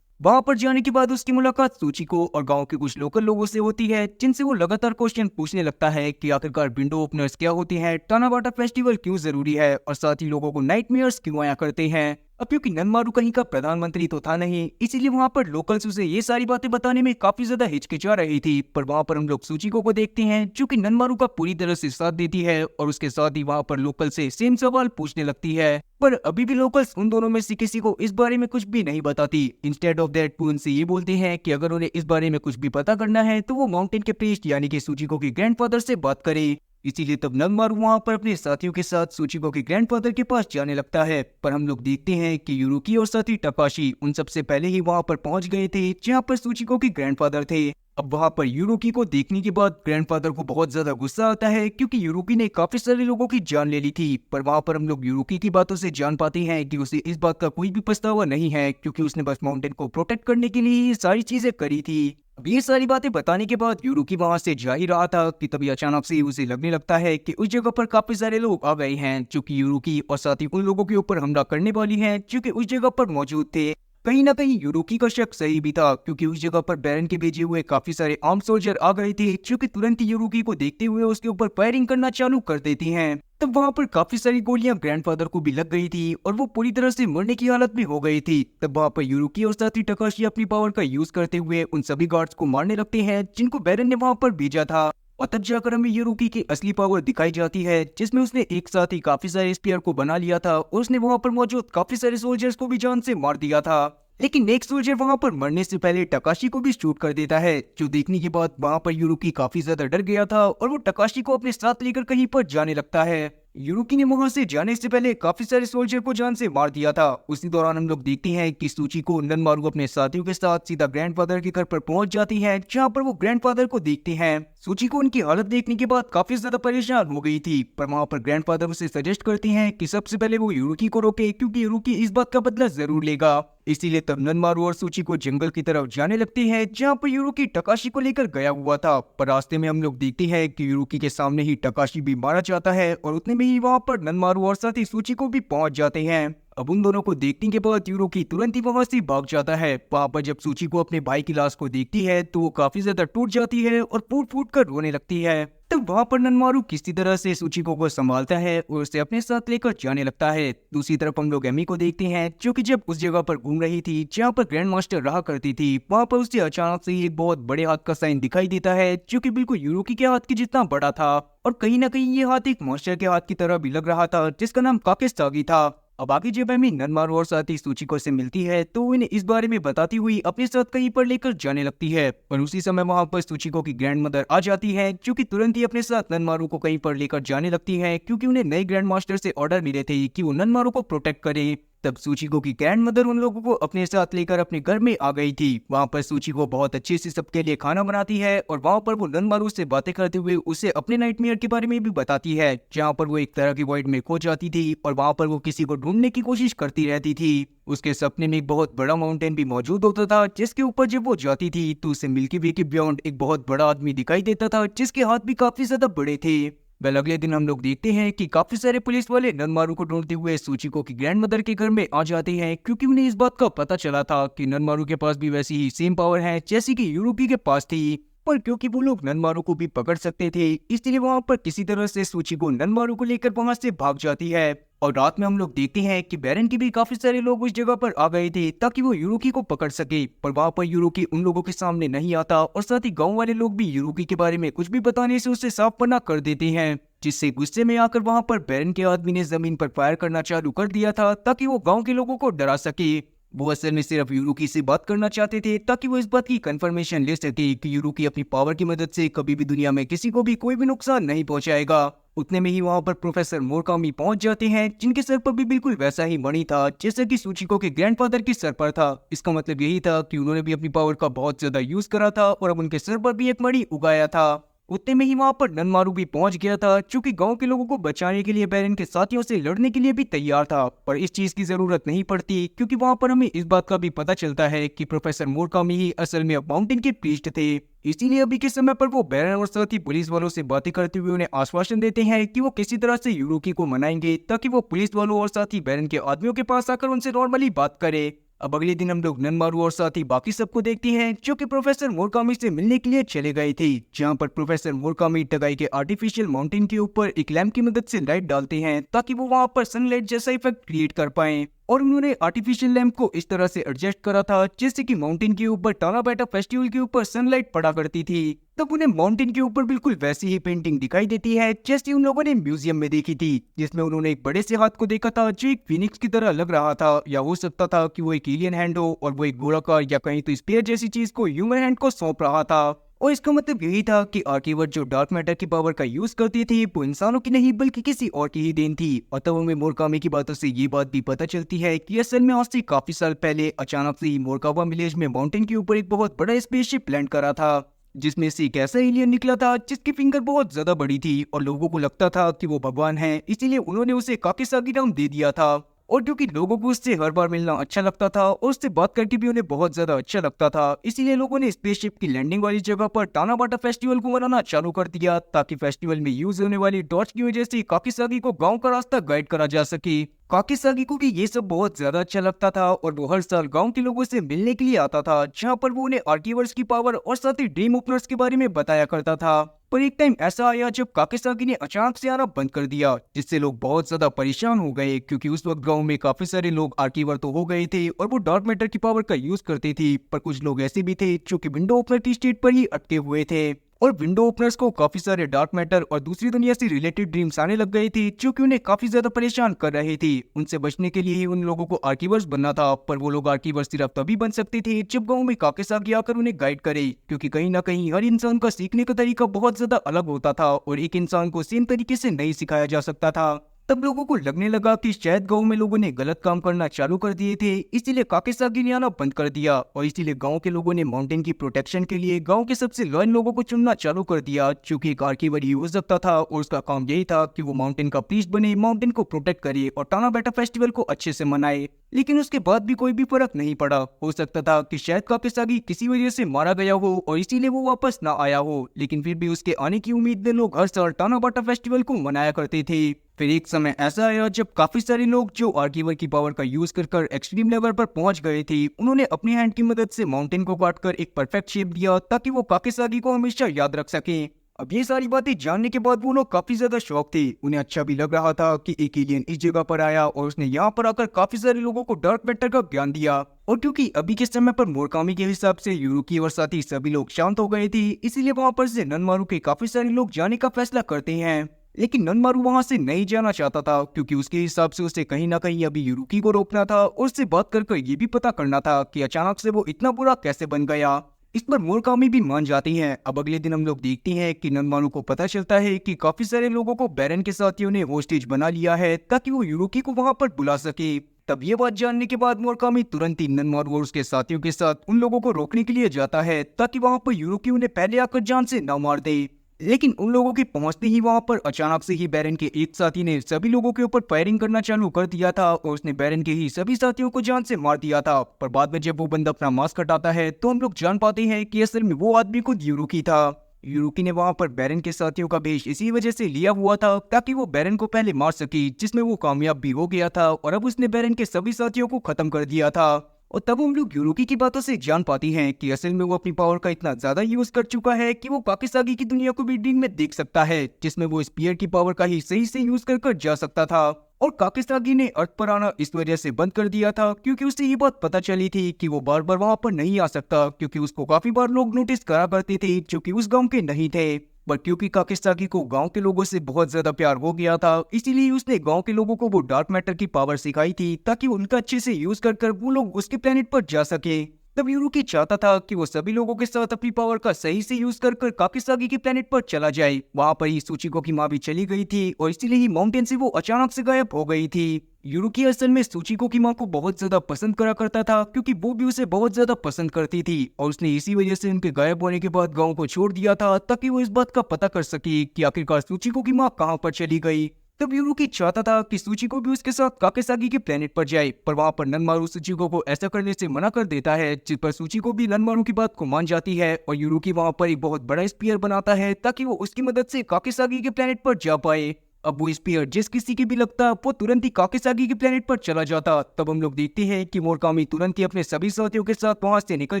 Speaker 1: वहां पर जाने के बाद उसकी मुलाकात सुचिको और गांव के कुछ लोकल लोगों से होती है जिनसे वो लगातार क्वेश्चन पूछने लगता है कि आखिरकार विंडो ओपनर्स क्या होते हैं, टानाबाटा फेस्टिवल क्यों जरूरी है और साथ ही लोगों को नाइटमेयर्स क्यों आया करते हैं। अब क्योंकि ननमारू कहीं का प्रधानमंत्री तो था नहीं, इसीलिए वहाँ पर लोकल्स उसे ये सारी बातें बताने में काफी ज्यादा हिचकिचा रही थी। पर वहाँ पर हम लोग सूचिको को देखते हैं जो कि ननमारू का पूरी तरह से साथ देती है और उसके साथ ही वहाँ पर लोकल से सेम सवाल पूछने लगती है। पर अभी भी लोकल्स उन दोनों में से किसी को इस बारे में कुछ भी नहीं बताती। इंस्टेड ऑफ दैट वो उनसे ये बोलते हैं कि अगर उन्हें इस बारे में कुछ भी पता करना है तो वो माउंटेन के प्रीस्ट यानी कि सूचिको के ग्रैंडफादर से बात करे। इसीलिए तब नगमारू वहां पर अपने साथियों के साथ सूचिको के ग्रैंडफादर के पास जाने लगता है। पर हम लोग देखते हैं कि यूरुकी और साथी टकाशी उन सबसे पहले ही वहां पर पहुंच गए थे जहां पर सूचिको के ग्रैंडफादर थे। अब वहां पर यूरुकी को देखने के बाद ग्रैंडफादर को बहुत ज्यादा गुस्सा आता है क्योंकि यूरुकी ने काफी सारे लोगों की जान ले ली थी। पर वहां पर हम लोग यूरुकी की बातों से जान पाते हैं कि उसे इस बात का कोई भी पछतावा नहीं है क्योंकि उसने बस माउंटेन को प्रोटेक्ट करने के लिए ये सारी चीजें करी थी। अब ये सारी बातें बताने के बाद यूरुकी वहां से जा ही रहा था कि तभी अचानक से उसे लगने लगता है कि उस जगह पर काफी सारे लोग आ गए हैं जो कि यूरुकी और साथ ही उन लोगों के ऊपर हमला करने वाली हैं जो कि उस जगह पर मौजूद थे। कहीं ना कहीं यूरुकी का शक सही भी था क्योंकि उस जगह पर बैरन के भेजे हुए काफी सारे आर्म सोल्जर आ गए थे जो कि तुरंत ही यूरुकी को देखते हुए उसके ऊपर फायरिंग करना चालू कर देती हैं। तब वहां पर काफी सारी गोलियां ग्रैंडफादर को भी लग गई थी और वो पूरी तरह से मरने की हालत में हो गई थी। तब वहां पर यूरुकी और साथी टकाशी अपनी पावर का यूज करते हुए उन सभी गार्ड्स को मारने लगते हैं जिनको बैरन ने वहां पर भेजा था। और तब जाकर हमें यूरुकी की असली पावर दिखाई जाती है जिसमें उसने एक साथ ही काफी सारे स्पीयर को बना लिया था और उसने वहां पर मौजूद काफी सारे सोल्जर्स को भी जान से मार दिया था। लेकिन नेक्स्ट सोल्जर वहां पर मरने से पहले टकाशी को भी शूट कर देता है जो देखने के बाद वहां पर यूरुकी काफी ज्यादा डर गया था और वो टकाशी को अपने साथ लेकर कहीं पर जाने लगता है। यूरुकी ने वहां से जाने से पहले काफी सारे सोल्जर को जान से मार दिया था। उसी दौरान हम लोग देखते हैं कि सूचिको ननमारू अपने साथियों के साथ सीधा ग्रैंडफादर के घर पर पहुंच जाती है जहां पर वो ग्रैंडफादर को देखते हैं। सूचिको उनकी हालत देखने के बाद काफी ज्यादा परेशान हो गई थी पर वहां पर ग्रैंडफादर उसे सजेस्ट करते हैं कि सबसे पहले वो यूरुकी को रोके क्योंकि यूरुकी इस बात का बदला जरूर लेगा। इसीलिए तब ननमारू और सूचिको जंगल की तरफ जाने लगते हैं जहां पर यूरुकी टकाशी को लेकर गया हुआ था। पर रास्ते में हम लोग देखते हैं कि यूरुकी के सामने ही टकाशी भी मारा जाता है और उतने में ही वहां पर ननमारू और साथ ही सूचिको भी पहुंच जाते हैं। अब उन दोनों को देखने के बाद यूरुकी तुरंत ही वहां से भाग जाता है। वहां पर जब सूचिको अपने भाई की लाश को देखती है तो वो काफी ज्यादा टूट जाती है और फूट फूट कर रोने लगती है। तब वहां पर ननमारू किसी तरह से सूचिको को संभालता है और उसे अपने साथ लेकर जाने लगता है। दूसरी तरफ हम लोग एमी को देखते हैं जो कि जब उस जगह पर घूम रही थी जहां पर ग्रैंड मास्टर रहा करती थी वहां पर उसे अचानक से एक बहुत बड़े हाथ का साइन दिखाई देता है जो कि बिल्कुल यूरुकी के हाथ के जितना बड़ा था और कहीं ना कहीं ये हाथ एक मास्टर के हाथ की तरह भी लग रहा था जिसका नाम काकेसागी था। अब आगे जब एमी ननमारू और साथी सूचिको से मिलती है तो वो इन्हें इस बारे में बताती हुई अपने साथ कहीं पर लेकर जाने लगती है। पर उसी समय वहां पर सूचिको की ग्रैंड मदर आ जाती है जो कि तुरंत ही अपने साथ ननमारू को कहीं पर लेकर जाने लगती है क्योंकि उन्हें नए ग्रैंड मास्टर से ऑर्डर मिले थे कि वो ननमारू को प्रोटेक्ट करे। तब सूचिको की ग्रैंड मदर उन लोगों को अपने साथ लेकर अपने घर में आ गई थी। वहां पर सूचिको बहुत अच्छे से सबके लिए खाना बनाती है और वहां पर वो ननमारू से बातें करते हुए उसे अपने नाइटमेयर के बारे में भी बताती है जहां पर वो एक तरह की वॉइड में खो जाती थी और वहां पर वो किसी को ढूंढने की कोशिश करती रहती थी। उसके सपने में एक बहुत बड़ा माउंटेन भी मौजूद होता था जिसके ऊपर जब वो जाती थी तो उसे मिल्की वे के बियॉन्ड एक बहुत बड़ा आदमी दिखाई देता था जिसके हाथ भी काफी ज्यादा बड़े थे। वेल अगले दिन हम लोग देखते हैं कि काफी सारे पुलिस वाले ननमारू को ढूंढते हुए सूचिको की ग्रैंड मदर के घर में आ जाते हैं क्योंकि उन्हें इस बात का पता चला था कि ननमारू के पास भी वैसी ही सेम पावर है जैसी कि यूरुकी के पास थी। पर क्योंकि वो लोग ननमारू को भी पकड़ सकते थे इसलिए वहां पर किसी तरह से सूचिको ननमारू को लेकर वहां से भाग जाती है। और रात में हम लोग देखते हैं कि बैरन के भी काफी सारे लोग उस जगह पर आ गए थे ताकि वो यूरुकी को पकड़ सके। पर वहां पर यूरुकी उन लोगों के सामने नहीं आता और साथ ही गांव वाले लोग भी यूरुकी के बारे में कुछ भी बताने से उसे साफ मना कर देते हैं जिससे गुस्से में आकर वहां पर बैरन के आदमी ने जमीन पर फायर करना चालू कर दिया था ताकि वो गाँव के लोगों को डरा सके। वो असल में सिर्फ यूरुकी से बात करना चाहते थे ताकि वो इस बात की कंफर्मेशन ले सके कि यूरुकी अपनी पावर की मदद से कभी भी दुनिया में किसी को भी कोई भी नुकसान नहीं पहुंचाएगा। उतने में ही वहां पर प्रोफेसर मोरकामी पहुंच जाते हैं जिनके सर पर भी बिल्कुल वैसा ही मणि था जैसा कि सूचिको के ग्रैंडफादर के सर पर था। इसका मतलब यही था कि उन्होंने भी अपनी पावर का बहुत ज्यादा यूज करा था और अब उनके सर पर भी एक मणि उगाया था। उतने में ही वहां पर ननमारू भी पहुंच गया था जो कि गांव के लोगों को बचाने के लिए बैरन के साथियों से लड़ने के लिए भी तैयार था। पर इस चीज की जरूरत नहीं पड़ती क्योंकि वहां पर हमें इस बात का भी पता चलता है कि प्रोफेसर मोरकामी ही असल में माउंटेन के प्रीस्ट थे। इसीलिए अभी के समय पर वो बैरन और साथ ही पुलिस वालों से बातें करते हुए उन्हें आश्वासन देते हैं कि वो किसी तरह से यूरुकी को मनाएंगे ताकि वो पुलिस वालों और साथ ही बैरन के आदमियों के पास आकर उनसे नॉर्मली बात करे। अब अगले दिन हम लोग ननमारू और साथ ही बाकी सबको देखते हैं जो कि प्रोफेसर मोरकामी से मिलने के लिए चले गए थे जहां पर प्रोफेसर मोरकामी टगाई के आर्टिफिशियल माउंटेन के ऊपर एक लैंप की मदद से लाइट डालते हैं ताकि वो वहां पर सनलाइट जैसा इफेक्ट क्रिएट कर पाए। और उन्होंने आर्टिफिशियल लैंप को इस तरह से एडजस्ट करा था जैसे कि माउंटेन के ऊपर टाना बेटा फेस्टिवल के ऊपर सनलाइट पड़ा करती थी। तब उन्हें माउंटेन के ऊपर बिल्कुल वैसी ही पेंटिंग दिखाई देती है जैसी उन लोगों ने म्यूजियम में देखी थी, जिसमें उन्होंने एक बड़े से हाथ को देखा था जो एक फिनिक्स की तरह लग रहा था, या हो सकता था कि वो एक एलियन हैंड हो और वो एक गोलाकार या कहीं तो स्पेयर जैसी चीज को ह्यूमन हैंड को सौंप रहा था। और इसका मतलब यही था कि आर्कीवर्ड जो डार्क मैटर की पावर का यूज करती थी वो इंसानों की नहीं बल्कि किसी और की ही देन थी। और तब हमें मोरकामी की बातों से ये बात भी पता चलती है कि असल में आज से काफी साल पहले अचानक से ही मोरकावा विलेज में माउंटेन के ऊपर एक बहुत बड़ा स्पेसशिप लैंड करा था, जिसमें से एक ऐसा एलियन निकला था जिसकी फिंगर बहुत ज्यादा बड़ी थी और लोगों को लगता था कि वो भगवान है, इसीलिए उन्होंने उसे काकिसागी नाम दे दिया था। और क्योंकि लोगों को उससे हर बार मिलना अच्छा लगता था और उससे बात करके भी उन्हें बहुत ज्यादा अच्छा लगता था, इसीलिए लोगों ने स्पेसशिप की लैंडिंग वाली जगह पर टाना बाटा फेस्टिवल को मनाना चालू कर दिया ताकि फेस्टिवल में यूज होने वाली टॉर्च की वजह से काकिसागी को गांव का रास्ता गाइड करा जा सके। काकिसागी को भी ये सब बहुत ज्यादा अच्छा लगता था और वो हर साल गांव के लोगों से मिलने के लिए आता था, जहां पर वो उन्हें आर्कीवर्स की पावर और साथ ही ड्रीम ओपनर्स के बारे में बताया करता था। पर एक टाइम ऐसा आया जब काकिसागी ने अचानक से आना बंद कर दिया, जिससे लोग बहुत ज्यादा परेशान हो गए क्योंकि उस वक्त गांव में काफी सारे लोग आर्कीवर तो हो गए थे और वो डार्क मैटर की पावर का यूज करते थे, पर कुछ लोग ऐसे भी थे जो कि विंडो ओपनर की स्टेट पर ही अटके हुए थे। और विंडो ओपनर्स को काफी सारे डार्क मैटर और दूसरी दुनिया से रिलेटेड ड्रीम्स आने लग गए थे जो कि उन्हें काफी ज्यादा परेशान कर रहे थे। उनसे बचने के लिए ही उन लोगों को आर्कीवर्स बनना था, पर वो लोग आर्कीवर्स सिर्फ तभी बन सकते थे जब गांव में काकिसागी आकर उन्हें गाइड करे, क्योंकि कहीं ना कहीं हर इंसान का सीखने का तरीका बहुत ज्यादा अलग होता था और एक इंसान को सेम तरीके से नहीं सिखाया जा सकता था। तब लोगों को लगने लगा कि शायद गांव में लोगों ने गलत काम करना चालू कर दिए थे, इसीलिए काकिसागी ने आना बंद कर दिया और इसीलिए गांव के लोगों ने माउंटेन की प्रोटेक्शन के लिए गांव के सबसे लॉयल लोगों को चुनना चालू कर दिया, जो कि एक आर्कीवर ही हो सकता था और उसका काम यही था कि वो माउंटेन का प्रीस्ट बने, माउंटेन को प्रोटेक्ट करे और टाना बेटा फेस्टिवल को अच्छे से मनाए। लेकिन उसके बाद भी कोई भी फर्क नहीं पड़ा। हो सकता था कि शायद काकिसागी किसी वजह से मारा गया हो और इसीलिए वो वापस ना आया हो, लेकिन फिर भी उसके आने की उम्मीद में लोग हर साल टाना बाटा फेस्टिवल को मनाया करते थे। फिर एक समय ऐसा आया जब काफी सारे लोग जो आर्कीवर की पावर का यूज कर एक्सट्रीम लेवल पर पहुंच गए थे, उन्होंने अपनी हैंड की मदद से माउंटेन को काटकर एक परफेक्ट शेप दिया ताकि वो काकिसागी को हमेशा याद रख सके। अब ये सारी बातें जानने के बाद वो लोग काफी ज्यादा शौक थे। उन्हें अच्छा भी लग रहा था कि एक एलियन इस जगह पर आया और उसने यहाँ पर आकर काफी सारे लोगों को डार्क मैटर का ज्ञान दिया। और क्योंकि अभी के समय पर मोरकामी के हिसाब से यूरुकी और साथी सभी लोग शांत हो गए थे, इसीलिए वहाँ पर से ननमारू के काफी सारे लोग जाने का फैसला करते हैं। लेकिन ननमारू वहां से नहीं जाना चाहता था क्योंकि उसके हिसाब से उसे कहीं ना कहीं अभी यूरुकी को रोकना था और उससे बात कर ये भी पता करना था कि अचानक से वो इतना बुरा कैसे बन गया। इस पर मोरकामी भी मान जाती हैं। अब अगले दिन हम लोग देखते हैं कि ननमारू को पता चलता है कि काफी सारे लोगों को बैरन के साथियों ने होस्टेज बना लिया है ताकि वो यूरुकी को वहां पर बुला सके। तब ये बात जानने के बाद मोरकामी तुरंत ही ननमारू और उसके साथियों के साथ उन लोगों को रोकने के लिए जाता है ताकि वहां पर यूरुकी उन्हें पहले आकर जान से न मार दे। लेकिन उन लोगों के पहुंचते ही वहां पर अचानक से ही बैरन के एक साथी ने सभी लोगों के ऊपर फायरिंग करना चालू कर दिया था और उसने बैरन के ही सभी साथियों को जान से मार दिया था। पर बाद में जब वो बंदा अपना मास्क हटाता है तो हम लोग जान पाते हैं कि असल में वो आदमी खुद यूरुकी था। यूरुकी ने वहां पर बैरन के साथियों का भेष इसी वजह से लिया हुआ था ताकि वो बैरन को पहले मार सके, जिसमें वो कामयाब भी हो गया था और अब उसने बैरन के सभी साथियों को खत्म कर दिया था। और तब हम लोग यूरुकी की बातों से जान पाती हैं कि असल में वो अपनी पावर का इतना ज्यादा यूज कर चुका है कि वो काकिसागी की दुनिया को भी ड्रीम में देख सकता है, जिसमें वो स्पीयर की पावर का ही सही से यूज कर जा सकता था। और काकिसागी ने अर्थ पर आना इस वजह से बंद कर दिया था क्योंकि उसे ये बात पता चली थी कि वो बार बार वहां पर नहीं आ सकता, क्योंकि उसको काफी बार लोग नोटिस करा करते थे जो कि उस गांव के नहीं थे। पर क्योंकि काकिसागी को गांव के लोगों से बहुत ज्यादा प्यार हो गया था, इसीलिए उसने गांव के लोगों को वो डार्क मैटर की पावर सिखाई थी ताकि उनका अच्छे से यूज कर वो लोग उसके प्लेनेट पर जा सके। तब यूरुकी चाहता था कि वो सभी लोगों के साथ अपनी पावर का सही से यूज कर काकिसागी के प्लेनेट पर चला जाए। वहां पर ही सूचिको की माँ भी चली गई थी और इसीलिए ही माउंटेन से वो अचानक से गायब हो गई थी। यूरुकी असल में सूचिको की माँ को बहुत ज्यादा पसंद करा करता था क्योंकि वो भी उसे बहुत ज्यादा पसंद करती थी और उसने इसी वजह से उनके गायब होने के बाद गाँव को छोड़ दिया था ताकि वो इस बात का पता कर सके कि आखिरकार सूचिको की माँ कहाँ पर चली गई। तब यूरुकी चाहता था कि सूचिको भी उसके साथ काकिसागी के प्लेनेट पर जाए, पर वहां पर ननमारू सूचिको को ऐसा करने से मना कर देता है, जिस पर सूचिको भी ननमारू की बात को मान जाती है और यूरुकी वहां पर एक बहुत बड़ा स्पीयर बनाता है ताकि वो उसकी मदद से काकिसागी के प्लेनेट पर जा पाए। अब वो स्पीयर जिस किसी के भी लगता वो तुरंत ही काकिसागी के प्लेनेट पर चला जाता। तब हम लोग देखते हैं कि मोरकामी तुरंत ही अपने सभी साथियों के साथ वहां से निकल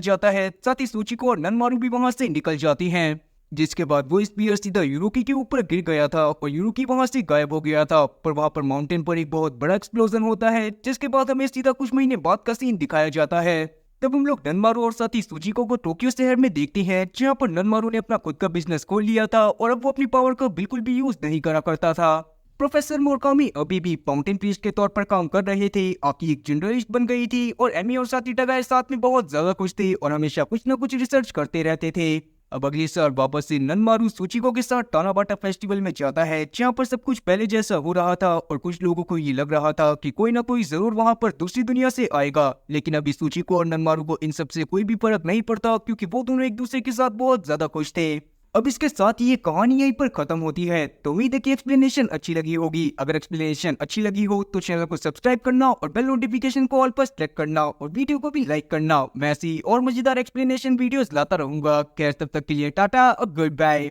Speaker 1: जाता है, साथ ही सूचिको और ननमारू भी वहां से निकल जाती हैं। जिसके बाद वो स्पीयर सीधा यूरोकी के ऊपर गिर गया था और यूरोकी वहां से गायब हो गया था। पर वहां पर माउंटेन पर एक बहुत बड़ा एक्सप्लोजन होता है, जिसके बाद हमें सीधा कुछ महीने बाद का सीन दिखाया जाता है। तब हम लोग ननमारू और साथी सुचिको को टोक्यो शहर में देखते हैं, जहाँ पर ननमारू ने अपना खुद का बिजनेस खोल लिया था और अब वो अपनी पावर का बिल्कुल भी यूज नहीं करा करता था। प्रोफेसर मोरकामी अभी भी माउंटेन प्रीस्ट के तौर पर काम कर रहे थे। आकी एक जनरलिस्ट बन गई थी और एमी और साथी टगाए साथ में बहुत ज्यादा खुश थे और हमेशा कुछ न कुछ रिसर्च करते रहते थे। अब अगले साल वापस से ननमारू सुचिको के साथ टानाबाटा फेस्टिवल में जाता है, जहाँ पर सब कुछ पहले जैसा हो रहा था और कुछ लोगों को ये लग रहा था कि कोई ना कोई जरूर वहाँ पर दूसरी दुनिया से आएगा। लेकिन अभी सुचिको और ननमारू को इन सब से कोई भी फर्क नहीं पड़ता, क्योंकि वो दोनों एक दूसरे के साथ बहुत ज्यादा खुश थे। अब इसके साथ ही ये कहानी यहीं पर खत्म होती है। तो उम्मीद है कि एक्सप्लेनेशन अच्छी लगी होगी। अगर एक्सप्लेनेशन अच्छी लगी हो तो चैनल को सब्सक्राइब करना और बेल नोटिफिकेशन को ऑल पर सेलेक्ट करना और वीडियो को भी लाइक करना। मैं ऐसी और मजेदार एक्सप्लेनेशन वीडियोस लाता रहूंगा। खैर, तब तक के लिए टाटा और गुड बाय।